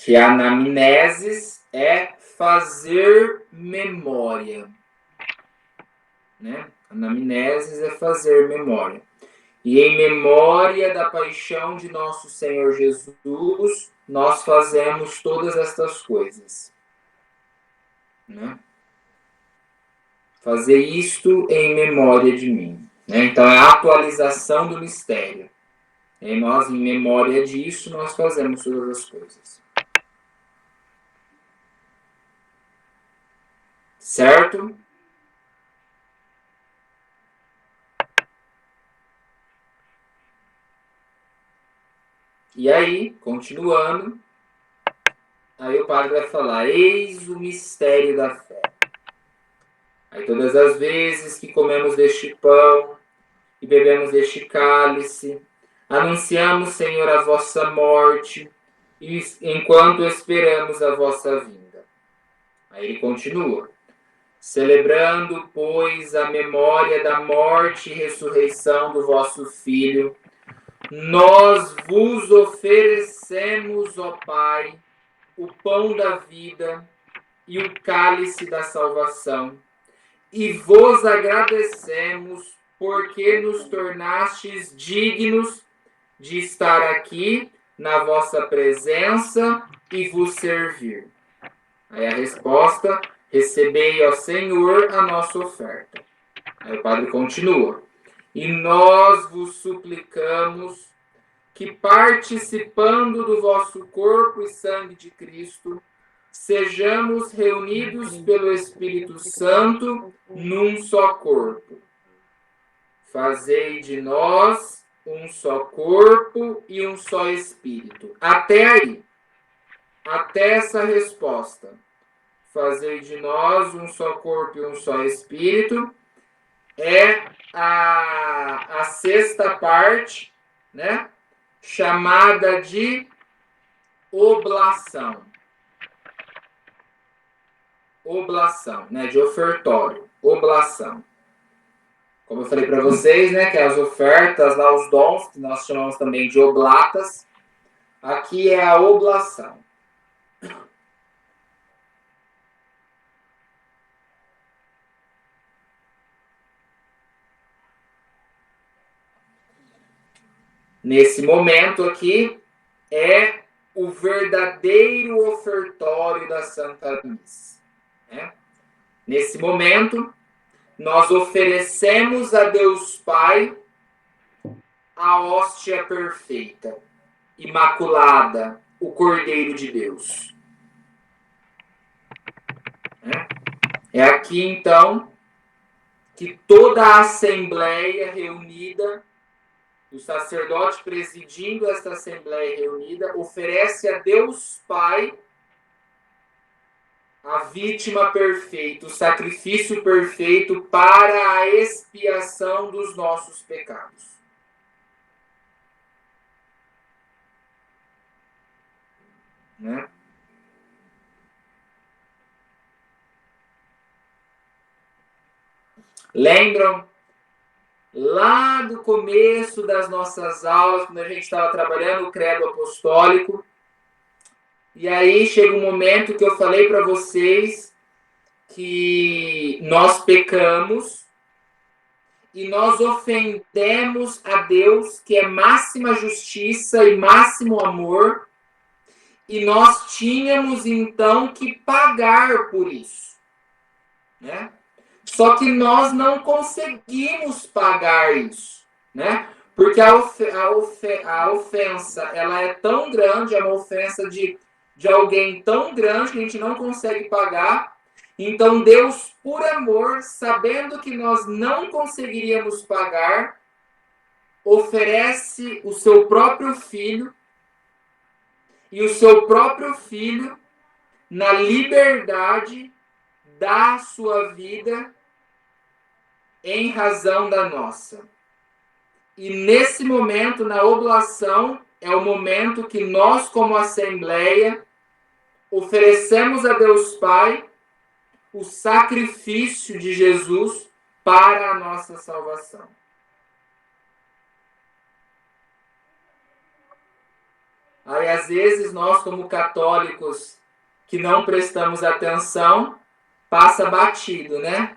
A: Que a anamneses é fazer memória. Né? Anamneses é fazer memória. E em memória da paixão de nosso Senhor Jesus, nós fazemos todas estas coisas. Né? Fazer isto em memória de mim. Né? Então é a atualização do mistério. E nós, em memória disso, nós fazemos todas as coisas. Certo? E aí, continuando, aí o padre vai falar: eis o mistério da fé. Aí todas as vezes que comemos deste pão e bebemos deste cálice, anunciamos, Senhor, a vossa morte, e enquanto esperamos a vossa vinda. Aí ele continua: celebrando, pois, a memória da morte e ressurreição do vosso Filho, nós vos oferecemos, ó Pai, o pão da vida e o cálice da salvação, e vos agradecemos porque nos tornastes dignos de estar aqui na vossa presença e vos servir. Aí a resposta: recebei, ó Senhor, a nossa oferta. Aí o padre continua: e nós vos suplicamos que participando do vosso corpo e sangue de Cristo, sejamos reunidos pelo Espírito Santo num só corpo. Fazei de nós um só corpo e um só espírito. Até aí. Até essa resposta. Fazei de nós um só corpo e um só espírito. É a sexta parte, né? Chamada de oblação. Oblação, né? De ofertório. Oblação. Como eu falei para vocês, né? Que as ofertas, lá, os dons, que nós chamamos também de oblatas. Aqui é a oblação. Nesse momento aqui, é o verdadeiro ofertório da Santa Missa. Né? Nesse momento, nós oferecemos a Deus Pai a hóstia perfeita, imaculada, o Cordeiro de Deus. É aqui, então, que toda a Assembleia reunida, o sacerdote presidindo esta Assembleia reunida, oferece a Deus Pai a vítima perfeita, o sacrifício perfeito para a expiação dos nossos pecados. Né? Lembram? Lá do começo das nossas aulas, quando a gente estava trabalhando o credo apostólico, e aí chega um momento que eu falei para vocês que nós pecamos e nós ofendemos a Deus, que é máxima justiça e máximo amor, e nós tínhamos então que pagar por isso, né? Só que nós não conseguimos pagar isso, né? Porque a ofensa, ela é tão grande, é uma ofensa de alguém tão grande que a gente não consegue pagar. Então Deus, por amor, sabendo que nós não conseguiríamos pagar, oferece o seu próprio filho, e o seu próprio filho, na liberdade, dá a sua vida em razão da nossa. E nesse momento, na oblação, é o momento que nós, como Assembleia, oferecemos a Deus Pai o sacrifício de Jesus para a nossa salvação. Aí, às vezes, nós, como católicos que não prestamos atenção, passa batido, né?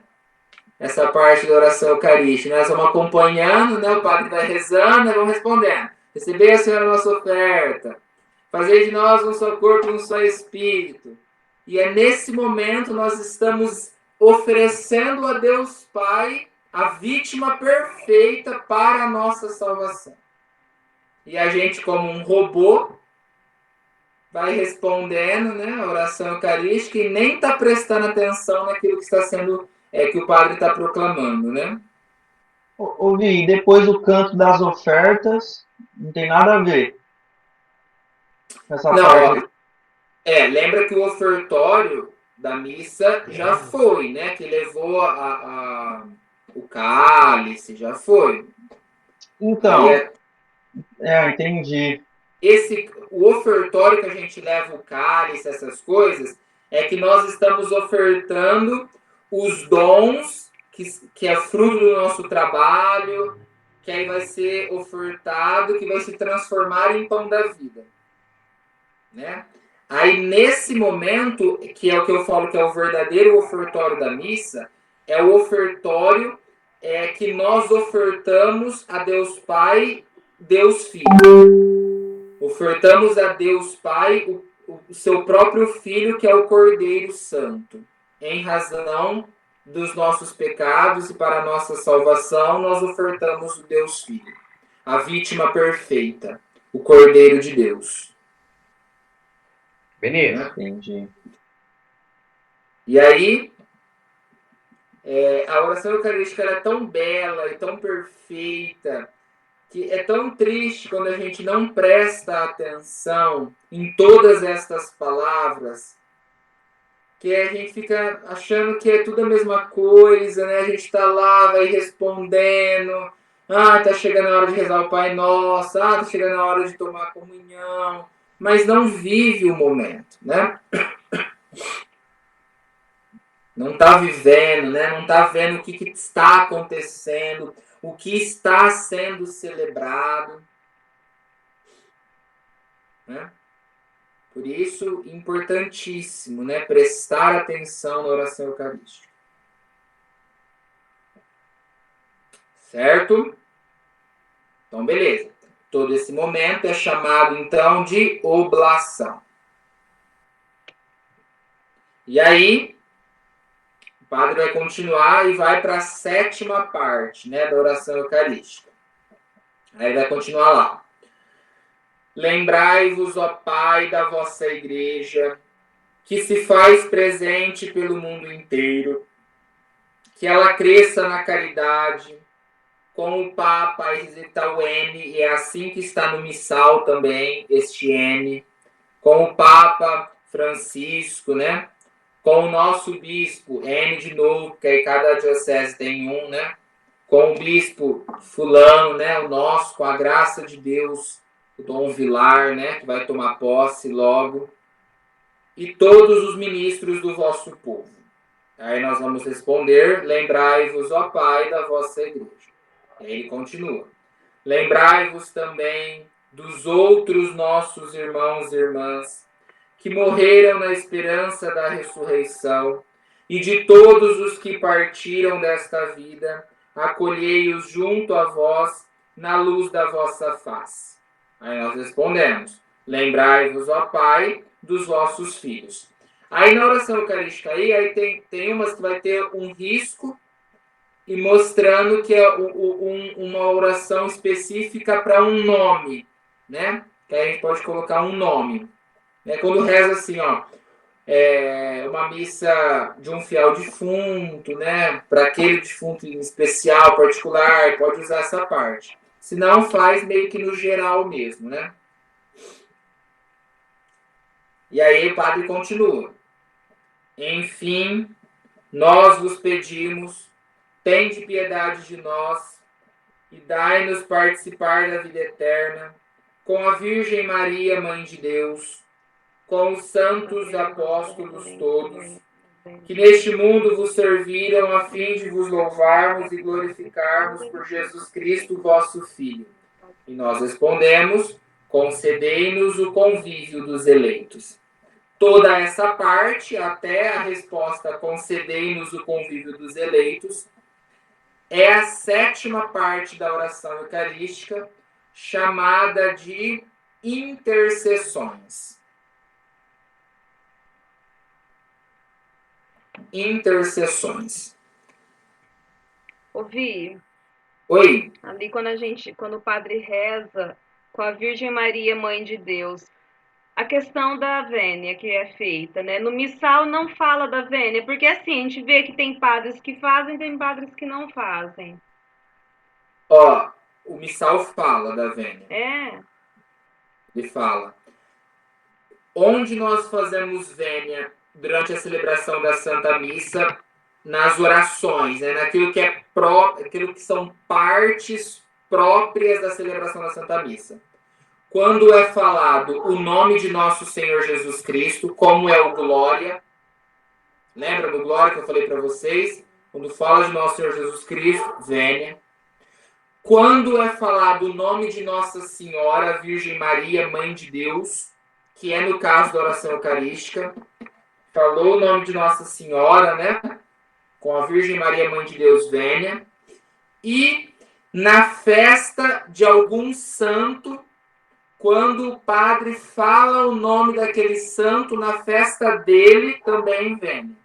A: Essa parte da oração eucarística. Nós vamos acompanhando, né? O padre vai rezando, nós vamos respondendo. Recebei, Senhora, a nossa oferta. Fazei de nós um só corpo e um só espírito. E é nesse momento nós estamos oferecendo a Deus Pai a vítima perfeita para a nossa salvação. E a gente, como um robô, vai respondendo, né, a oração eucarística e nem está prestando atenção naquilo que está sendo, que o padre está proclamando, né?
C: Vi, depois o canto das ofertas, não tem nada a ver. Essa
A: não,
C: parte.
A: Lembra que o ofertório da missa já foi, né? Que levou o cálice, já foi.
C: Então, entendi.
A: O ofertório que a gente leva o cálice, essas coisas, é que nós estamos ofertando os dons que é fruto do nosso trabalho, que aí vai ser ofertado, que vai se transformar em pão da vida. Né? Aí, nesse momento, que é o que eu falo que é o verdadeiro ofertório da missa, é o ofertório que nós ofertamos a Deus Pai, Deus Filho. Ofertamos a Deus Pai o seu próprio Filho, que é o Cordeiro Santo. Em razão dos nossos pecados e para a nossa salvação, nós ofertamos o Deus Filho, a vítima perfeita. o Cordeiro de Deus.
D: Vinícius.
C: Entendi.
A: E aí, a oração eucarística ela é tão bela e tão perfeita, que é tão triste quando a gente não presta atenção em todas estas palavras, que a gente fica achando que é tudo a mesma coisa, né? A gente está lá, vai respondendo, tá chegando a hora de rezar o Pai Nosso, tá chegando a hora de tomar a comunhão, mas não vive o momento, né? Não está vivendo, né? Não está vendo o que está acontecendo, o que está sendo celebrado, né? Por isso, importantíssimo, né? Prestar atenção na oração eucarística. Certo? Então, beleza. Todo esse momento é chamado, então, de oblação. E aí, o padre vai continuar e vai para a 7ª parte, né, da oração eucarística. Aí vai continuar lá. Lembrai-vos, ó Pai, da vossa Igreja, que se faz presente pelo mundo inteiro, que ela cresça na caridade, com o Papa a visitar o N, e é assim que está no missal também, este N, com o Papa Francisco, né? Com o nosso bispo, N de novo, porque aí cada diocese tem um, né? Com o bispo fulano, né? O nosso, com a graça de Deus, o Dom Vilar, né? Que vai tomar posse logo. E todos os ministros do vosso povo. Aí nós vamos responder, lembrai-vos, ó Pai, da vossa Igreja. E aí ele continua. Lembrai-vos também dos outros nossos irmãos e irmãs que morreram na esperança da ressurreição, e de todos os que partiram desta vida, acolhei-os junto a vós, na luz da vossa face. Aí nós respondemos, lembrai-vos, ó Pai, dos vossos filhos. Aí na oração eucarística, aí tem umas que vai ter um risco, e mostrando que é uma oração específica para um nome, né? Que aí a gente pode colocar um nome. Quando reza assim, uma missa de um fiel defunto, né? Para aquele defunto em especial, particular, pode usar essa parte. Se não, faz meio que no geral mesmo, né? E aí o padre continua. Enfim, nós vos pedimos, tende piedade de nós e dai-nos participar da vida eterna, com a Virgem Maria, Mãe de Deus, com os santos apóstolos todos, que neste mundo vos serviram a fim de vos louvarmos e glorificarmos por Jesus Cristo, vosso Filho. E nós respondemos, concedei-nos o convívio dos eleitos. Toda essa parte, até a resposta concedei-nos o convívio dos eleitos, é a 7ª parte da oração eucarística, chamada de intercessões. Intercessões.
B: Ouvi.
A: Oi?
B: Ali quando o padre reza com a Virgem Maria, Mãe de Deus, a questão da vênia que é feita, né? No missal não fala da vênia, porque assim, a gente vê que tem padres que fazem, tem padres que não fazem.
A: O missal fala da vênia. Ele fala. Onde nós fazemos vênia durante a celebração da Santa Missa, nas orações, né? Naquilo que é aquilo que são partes próprias da celebração da Santa Missa. Quando é falado o nome de nosso Senhor Jesus Cristo, como é o Glória, lembra do Glória que eu falei para vocês? Quando fala de nosso Senhor Jesus Cristo, vênia. Quando é falado o nome de Nossa Senhora, Virgem Maria, Mãe de Deus, que é no caso da oração eucarística, falou o nome de Nossa Senhora, né? Com a Virgem Maria, Mãe de Deus, vênia. E na festa de algum santo, quando o padre fala o nome daquele santo na festa dele, também vênia.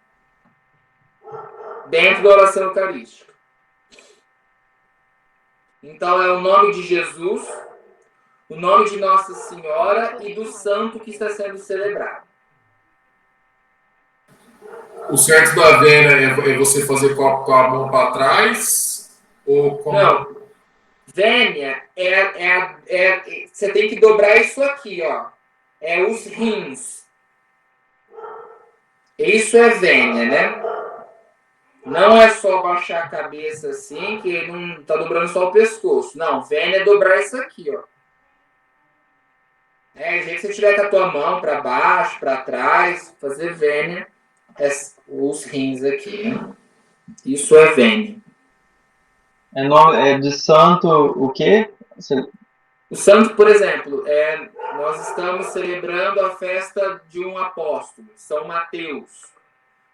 A: Dentro da oração eucarística. Então é o nome de Jesus, o nome de Nossa Senhora e do santo que está sendo celebrado.
F: O certo da vênia é você fazer com a mão para trás? Ou com...
A: Não. Vênia você tem que dobrar isso aqui, ó. É os rins. Isso é vênia, né? Não é só baixar a cabeça assim, que não tá dobrando só o pescoço. Não, vênia é dobrar isso aqui, ó. Do jeito que você tiver com a tua mão para baixo, para trás, fazer vênia, os rins aqui, né? Isso é vênia.
C: É de santo o quê?
A: O santo, por exemplo, nós estamos celebrando a festa de um apóstolo, São Mateus.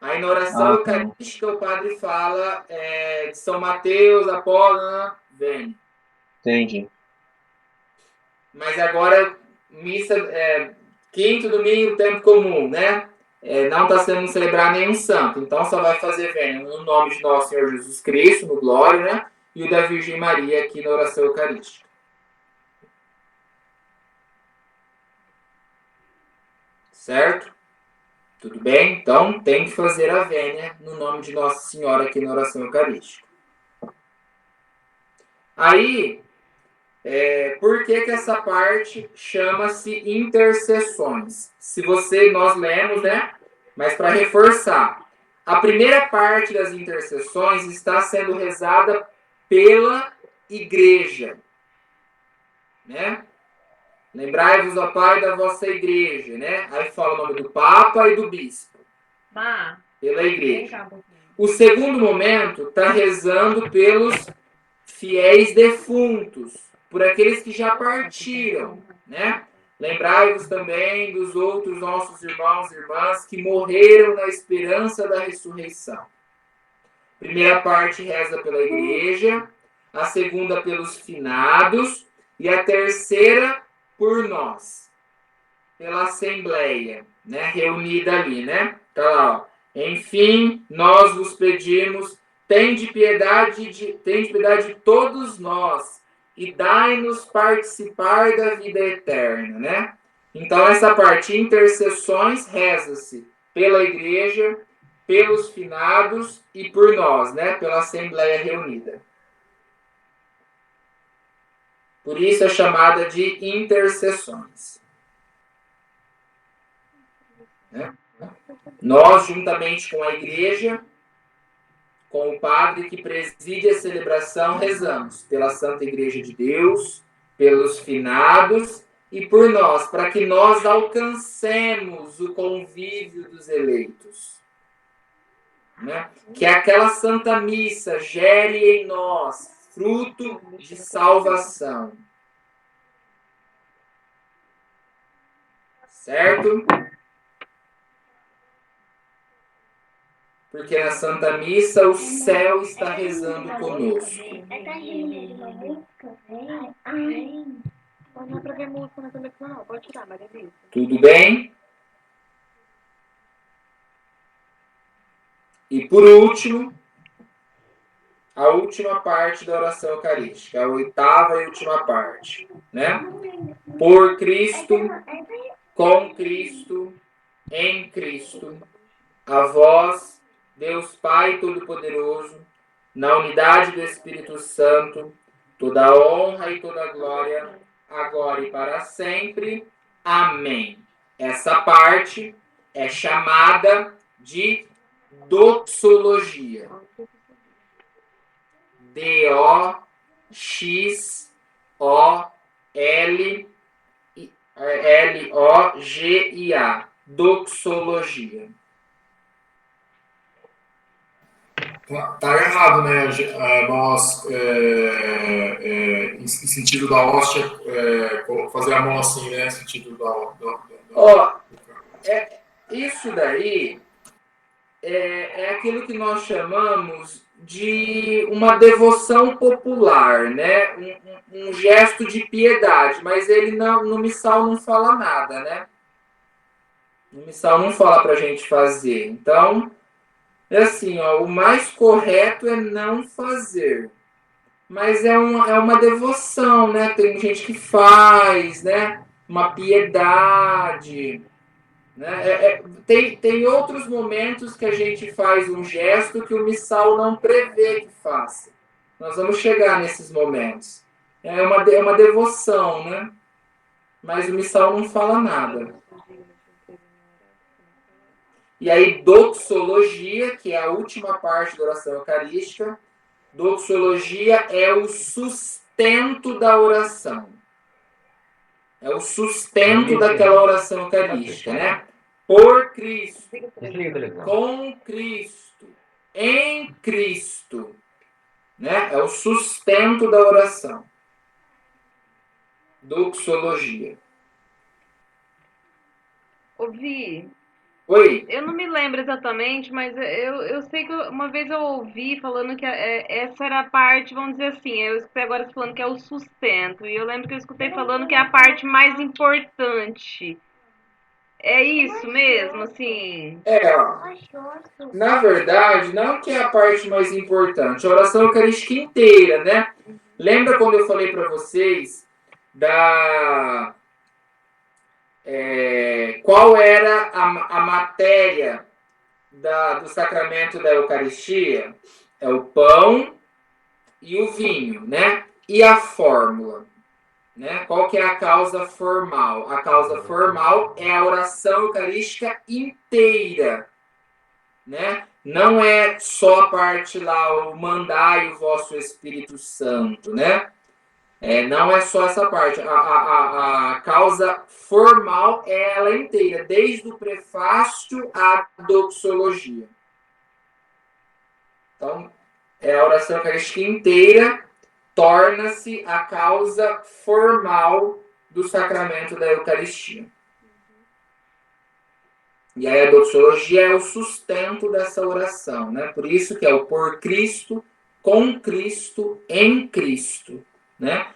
A: Aí na oração eucarística o padre fala de São Mateus, apóstolo, vênia.
C: Entendi.
A: Mas agora, missa, quinto domingo, tempo comum, né? Não está sendo celebrar nenhum santo. Então só vai fazer vênia no nome de Nosso Senhor Jesus Cristo, no glória, né? E o da Virgem Maria aqui na oração eucarística. Certo? Tudo bem? Então tem que fazer a vênia no nome de Nossa Senhora aqui na oração eucarística. Aí, por que essa parte chama-se intercessões? Nós lemos, né? Mas para reforçar, a primeira parte das intercessões está sendo rezada pela igreja, né? Lembrai-vos, ó Pai, da vossa igreja, né? Aí fala o nome do Papa e do Bispo. Pela igreja. O segundo momento está rezando pelos fiéis defuntos, por aqueles que já partiram, né? Lembrai-vos também dos outros nossos irmãos e irmãs que morreram na esperança da ressurreição. Primeira parte reza pela igreja, a segunda pelos finados e a terceira por nós, pela assembleia, né? Reunida ali, né? Tá lá, ó. Enfim, nós vos pedimos, tende piedade de todos nós e dai-nos participar da vida eterna, né? Então, essa parte, intercessões, reza-se pela igreja, pelos finados e por nós, né? Pela assembleia reunida. Por isso é chamada de intercessões. Né? Nós, juntamente com a igreja, com o padre que preside a celebração, rezamos pela Santa Igreja de Deus, pelos finados e por nós, para que nós alcancemos o convívio dos eleitos. Né? Que aquela Santa Missa gere em nós fruto de salvação. Certo? Porque na Santa Missa o céu está rezando conosco.
B: Não é pra ver música na televisão, não. Pode tirar, Maria Elisa.
A: Tudo bem? E por último, a última parte da oração eucarística, a oitava e última parte, né? Por Cristo, com Cristo, em Cristo, a vós, Deus Pai Todo-Poderoso, na unidade do Espírito Santo, toda a honra e toda a glória, agora e para sempre. Amém. Essa parte é chamada de doxologia. D-O-X-O-L-O-G-I-A. Doxologia.
F: Tá errado, né? Nós, em sentido da hóstia, fazer a mão assim, né? Em sentido
A: Ó, isso daí é aquilo que nós chamamos de uma devoção popular, né? Um gesto de piedade, mas ele no missal não fala nada, né? No missal não fala pra gente fazer. Então, é assim, ó, o mais correto é não fazer. mas é uma devoção, né? Tem gente que faz, né? Uma piedade, né? Tem outros momentos que a gente faz um gesto que o missal não prevê que faça. Nós vamos chegar nesses momentos. É uma devoção, né? Mas o missal não fala nada. E aí, doxologia, que é a última parte da oração eucarística. Doxologia é o sustento da oração. É o sustento daquela oração eucarística, né? Por Cristo, com Cristo, em Cristo, né? É o sustento da oração. Doxologia.
B: Ouvi.
A: Oi?
B: Eu não me lembro exatamente, mas eu sei que uma vez eu ouvi falando que essa era a parte, vamos dizer assim, eu escutei agora você falando que é o sustento, e eu lembro que eu escutei falando que é a parte mais importante. É isso mesmo, assim?
A: Na verdade, não que é a parte mais importante, a oração eucarística inteira, né? Lembra quando eu falei para vocês qual era a matéria do sacramento da Eucaristia? É o pão e o vinho, né? E a fórmula, né? Qual que é a causa formal? A causa formal é a oração eucarística inteira, né? Não é só a parte lá, o mandai o vosso Espírito Santo, né? Não é só essa parte. A causa formal é ela inteira, desde o prefácio à doxologia. Então, a oração eucarística inteira torna-se a causa formal do sacramento da Eucaristia. E aí a doxologia é o sustento dessa oração, né? Por isso que é o por Cristo, com Cristo, em Cristo, né?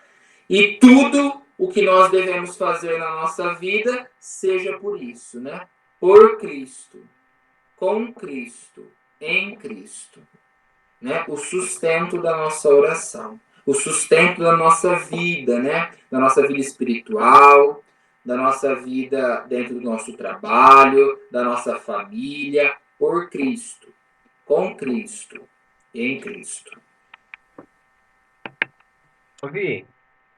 A: E tudo o que nós devemos fazer na nossa vida seja por isso, né? Por Cristo, com Cristo, em Cristo, né? O sustento da nossa oração, o sustento da nossa vida, né? Da nossa vida espiritual, da nossa vida dentro do nosso trabalho, da nossa família, por Cristo, com Cristo, em Cristo.
D: Ouvi.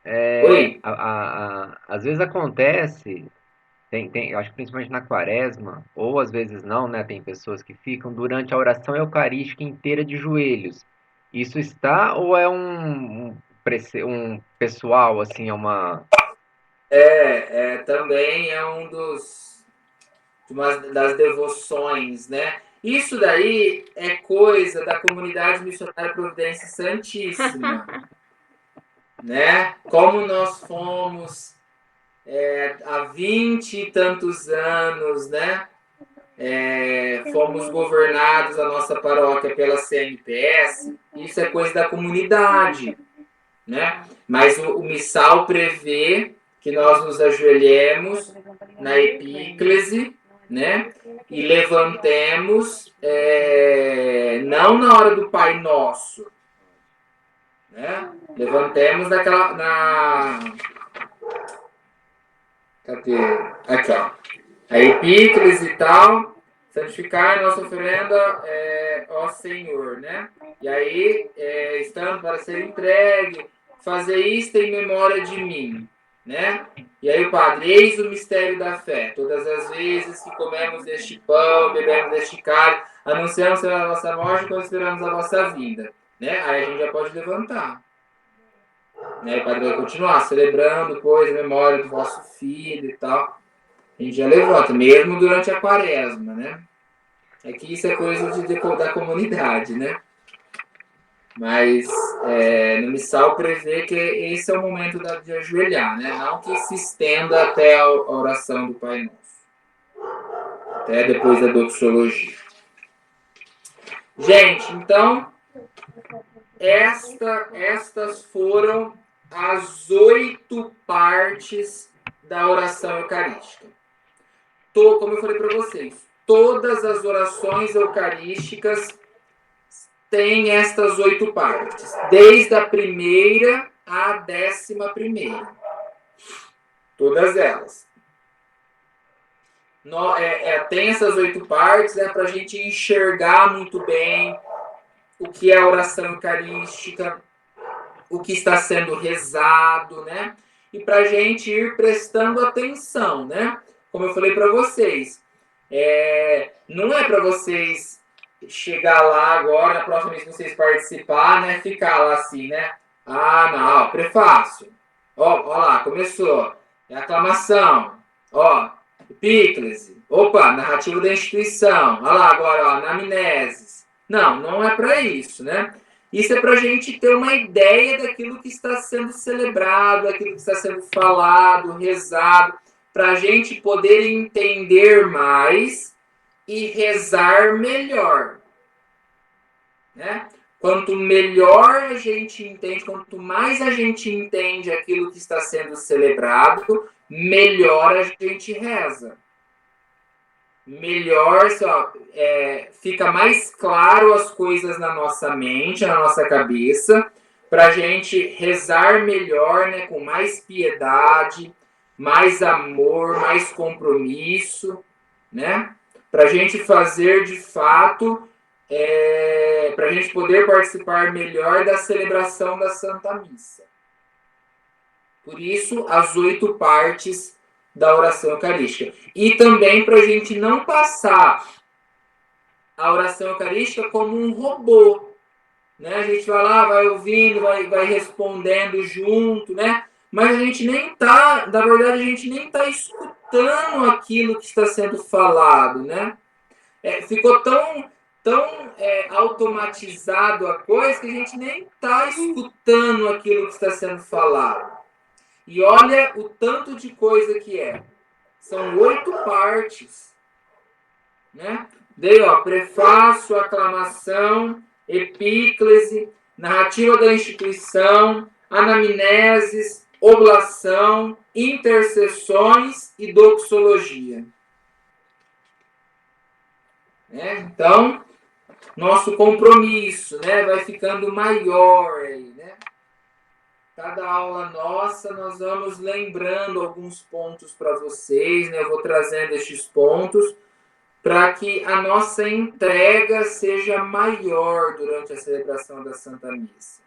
A: Oi?
D: Às vezes acontece, acho que principalmente na quaresma, ou às vezes não, né? Tem pessoas que ficam durante a oração eucarística inteira de joelhos. Isso está ou é um pessoal, assim, é uma...
A: Também é uma das devoções, né? Isso daí é coisa da comunidade missionária Providência Santíssima, né? Como nós fomos há 20 e tantos anos, né? Fomos governados a nossa paróquia pela CNPS, isso é coisa da comunidade, né? Mas o missal prevê que nós nos ajoelhemos na epíclese, né? E levantemos, não na hora do Pai Nosso, né? Levantemos cadê? Aqui, ó. A epíclise e tal, santificar nossa oferenda, ó Senhor, né? E aí, estando para ser entregue, fazer isto em memória de mim, né? E aí o Padre, eis o mistério da fé. Todas as vezes que comemos deste pão, bebemos deste cálice, anunciamos a vossa morte quando esperamos a vossa vinda, né? Aí a gente já pode levantar. Né? O Padre vai continuar celebrando, pois, a memória do vosso filho e tal. A gente já levanta, mesmo durante a quaresma, né? É que isso é coisa da comunidade, né? Mas no missal prevê que esse é o momento de ajoelhar, né? Não que se estenda até a oração do Pai Nosso. Até depois da doxologia. Gente, então, estas foram as 8 partes da oração eucarística. Como eu falei para vocês, todas as orações eucarísticas tem estas 8 partes, desde a primeira à 11ª. Todas elas. Tem essas 8 partes, para a gente enxergar muito bem o que é a oração eucarística, o que está sendo rezado, né? E para a gente ir prestando atenção, né? Como eu falei para vocês, não é para vocês chegar lá agora, na próxima vez que vocês participar, né? Ficar lá assim, né? Ah, não, ó, prefácio. Ó lá, começou. É aclamação. Ó, epíclese. Opa, narrativa da instituição. Olha lá agora, ó, anamneses. Não é para isso, né? Isso é para a gente ter uma ideia daquilo que está sendo celebrado, daquilo que está sendo falado, rezado, para a gente poder entender mais e rezar melhor, né? Quanto melhor a gente entende, quanto mais a gente entende aquilo que está sendo celebrado, melhor a gente reza. Melhor, fica mais claro as coisas na nossa mente, na nossa cabeça, para a gente rezar melhor, né, com mais piedade, mais amor, mais compromisso, né? Para a gente fazer de fato, para a gente poder participar melhor da celebração da Santa Missa. Por isso, as 8 partes da oração eucarística. E também para a gente não passar a oração eucarística como um robô, né? A gente vai lá, vai ouvindo, vai respondendo junto, né? Mas a gente nem tá, na verdade, a gente nem tá escutando aquilo que está sendo falado, né? Ficou tão automatizado a coisa que a gente nem tá escutando aquilo que está sendo falado. E olha o tanto de coisa que é. São 8 partes, né? Dei, ó, prefácio, aclamação, epíclese, narrativa da instituição, anamneses, oblação, intercessões e doxologia. Então, nosso compromisso, né, vai ficando maior aí, né? Cada aula nossa, nós vamos lembrando alguns pontos para vocês, né? Eu vou trazendo estes pontos para que a nossa entrega seja maior durante a celebração da Santa Missa.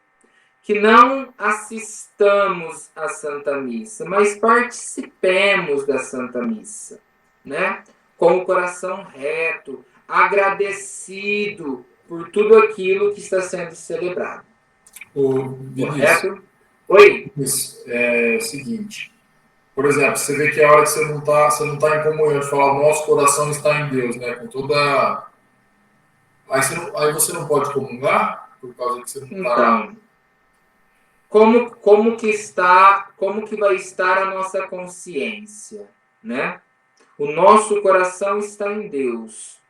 A: Que não assistamos à Santa Missa, mas participemos da Santa Missa, né? Com o coração reto, agradecido por tudo aquilo que está sendo celebrado. Correto? Oi?
F: É o seguinte, por exemplo, você vê que a hora que você não tá em comunhão, de falar, o nosso coração está em Deus, né? Com toda... Aí você não pode comungar? Por causa que você não está...
A: Então, como que vai estar a nossa consciência, né? O nosso coração está em Deus.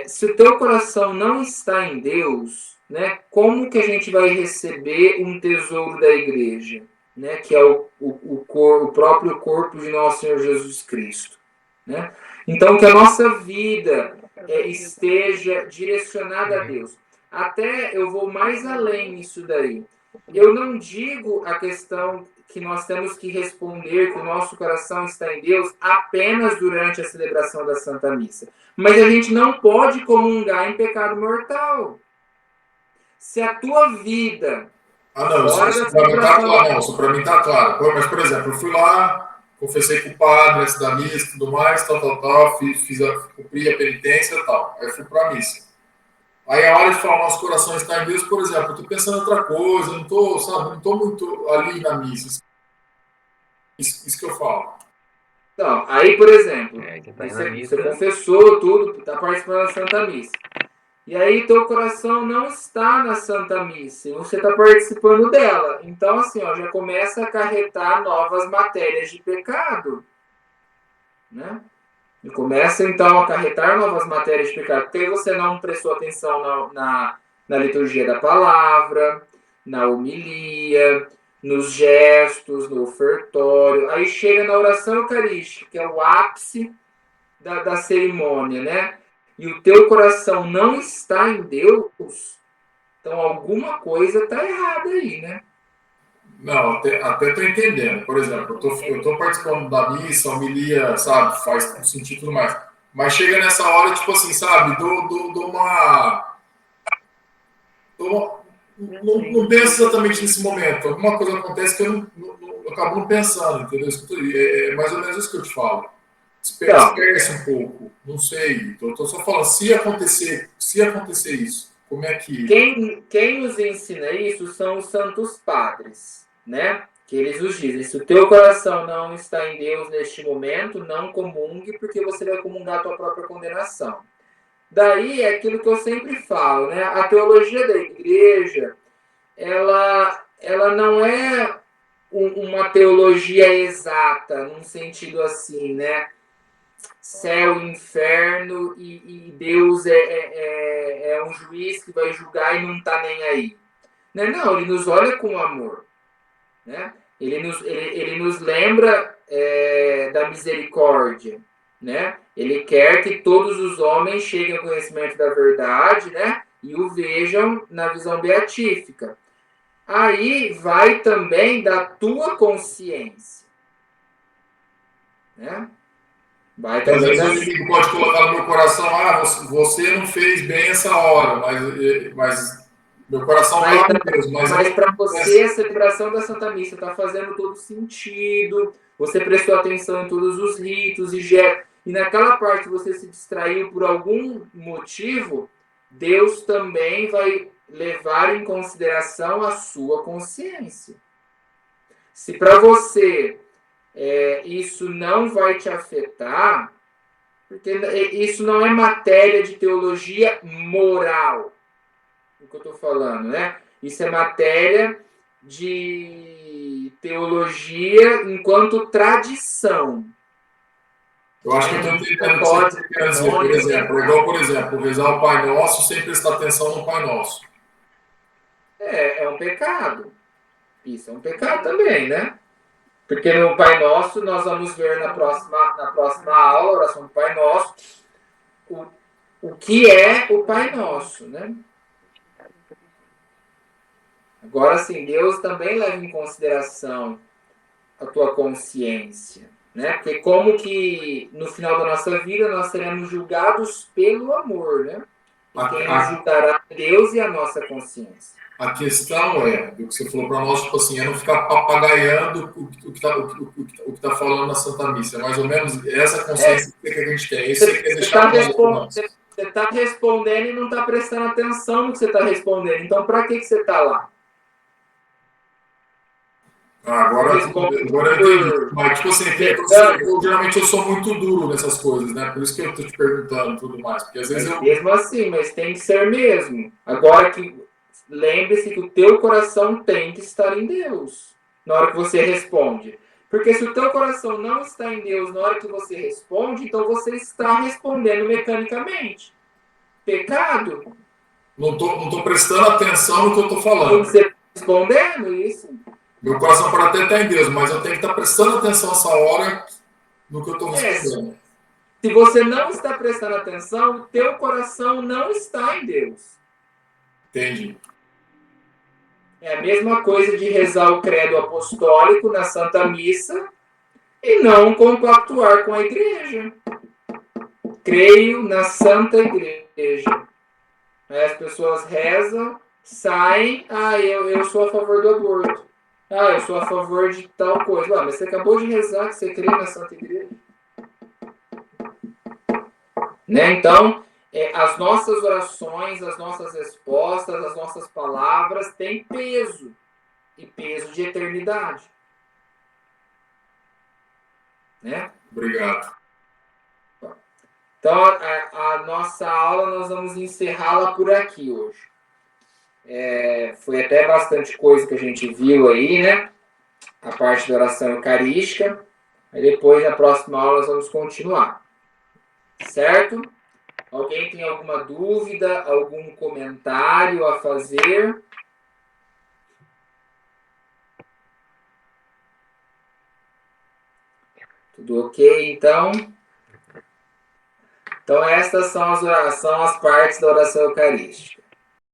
A: Se o teu coração não está em Deus, né, como que a gente vai receber um tesouro da igreja, né, que é o próprio corpo de nosso Senhor Jesus Cristo, né? Então, que a nossa vida esteja direcionada a Deus. Até eu vou mais além nisso daí. Eu não digo a questão que nós temos que responder que o nosso coração está em Deus apenas durante a celebração da Santa Missa. Mas a gente não pode comungar em pecado mortal. Se a tua vida...
F: isso para mim está claro. Mas, por exemplo, eu fui lá, confessei com o padre antes da missa, tudo mais, cumpri a penitência e tal. Aí fui para a missa. Aí a hora de falar nosso coração está em Deus, por exemplo, eu estou pensando em outra coisa, não estou muito ali na missa. Isso que eu falo.
A: Então, aí, por exemplo, você confessou tudo, está participando da Santa Missa. E aí teu coração não está na Santa Missa, você está participando dela. Então, assim, já começa a acarretar novas matérias de pecado, né? E começa, então, a acarretar novas matérias de pecado, porque você não prestou atenção na liturgia da palavra, na homilia, nos gestos, no ofertório. Aí chega na oração eucarística, que é o ápice da cerimônia, né? e o teu coração não está em Deus, então alguma coisa está errada aí, né?
F: Não, até estou entendendo. Por exemplo, eu tô participando da missa, homilia, sabe, faz sentido e tudo mais. Mas chega nessa hora, tipo assim, sabe, dou uma. Não penso exatamente nesse momento. Alguma coisa acontece que eu acabo não pensando, entendeu? É mais ou menos isso que eu te falo. Espere-se um pouco, não sei. Tô só falando, se acontecer isso, como é que.
A: Quem nos ensina isso são os santos padres, né? Que eles nos dizem, se o teu coração não está em Deus neste momento, não comungue, porque você vai comungar a tua própria condenação. Daí é aquilo que eu sempre falo, né? A teologia da igreja, ela não é uma teologia exata, num sentido assim, né? Céu e inferno e Deus é um juiz que vai julgar e não está nem aí. Né? Não, ele nos olha com amor. Né? Ele nos lembra da misericórdia. Né? Ele quer que todos os homens cheguem ao conhecimento da verdade, né? E o vejam na visão beatífica. Aí vai também da tua consciência. Né? Vai
F: Às
A: também
F: vezes o inimigo pode colocar no meu coração, você não fez bem essa hora, mas meu coração está em Deus.
A: Mas para você, a celebração da Santa Missa está fazendo todo sentido, você prestou atenção em todos os ritos, e naquela parte você se distraiu por algum motivo, Deus também vai levar em consideração a sua consciência. Se para você isso não vai te afetar, porque isso não é matéria de teologia moral, o que eu estou falando, né? Isso é matéria de teologia enquanto tradição.
F: Eu acho que eu estou entendendo o que você quer dizer. Por exemplo, rezar o Pai Nosso sem prestar atenção no Pai Nosso.
A: É um pecado. Isso é um pecado também, né? Porque no Pai Nosso, nós vamos ver na próxima aula, oração do Pai Nosso, o que é o Pai Nosso, né? Agora sim, Deus também leva em consideração a tua consciência, né? Porque como que no final da nossa vida nós seremos julgados pelo amor, né? E quem nos julgará é Deus e a nossa consciência.
F: A questão é, do que você falou para nós, tipo assim, é não ficar papagaiando o que está falando na Santa Missa. É mais ou menos essa consciência que a gente tem. Isso você quer deixar claro.
A: Você está respondendo e não está prestando atenção no que você está respondendo. Então, para que você está lá?
F: Agora eu entendi. Mas, tipo assim, geralmente eu sou muito duro nessas coisas, né? Por isso que eu estou te perguntando tudo mais. Porque às vezes
A: Mesmo assim, mas tem que ser mesmo. Agora que lembre-se que o teu coração tem que estar em Deus na hora que você responde. Porque se o teu coração não está em Deus na hora que você responde, então você está respondendo mecanicamente. Pecado?
F: Não tô prestando atenção no que eu estou falando.
A: Você está respondendo isso?
F: Meu coração pode até estar em Deus, mas eu tenho que estar prestando atenção essa hora no que eu estou respondendo.
A: Se você não está prestando atenção, o teu coração não está em Deus.
F: Entendi.
A: É a mesma coisa de rezar o credo apostólico na Santa Missa e não compactuar com a igreja. Creio na Santa Igreja. As pessoas rezam, saem, eu sou a favor do aborto. Eu sou a favor de tal coisa. Mas você acabou de rezar que você crê na Santa Igreja. Né? Então, as nossas orações, as nossas respostas, as nossas palavras têm peso. E peso de eternidade. Né?
F: Obrigado.
A: Então, a nossa aula nós vamos encerrá-la por aqui hoje. Foi até bastante coisa que a gente viu aí, né? A parte da oração eucarística. Aí depois, na próxima aula, nós vamos continuar. Certo? Alguém tem alguma dúvida, algum comentário a fazer? Tudo ok, então? Então, estas são as partes da oração eucarística.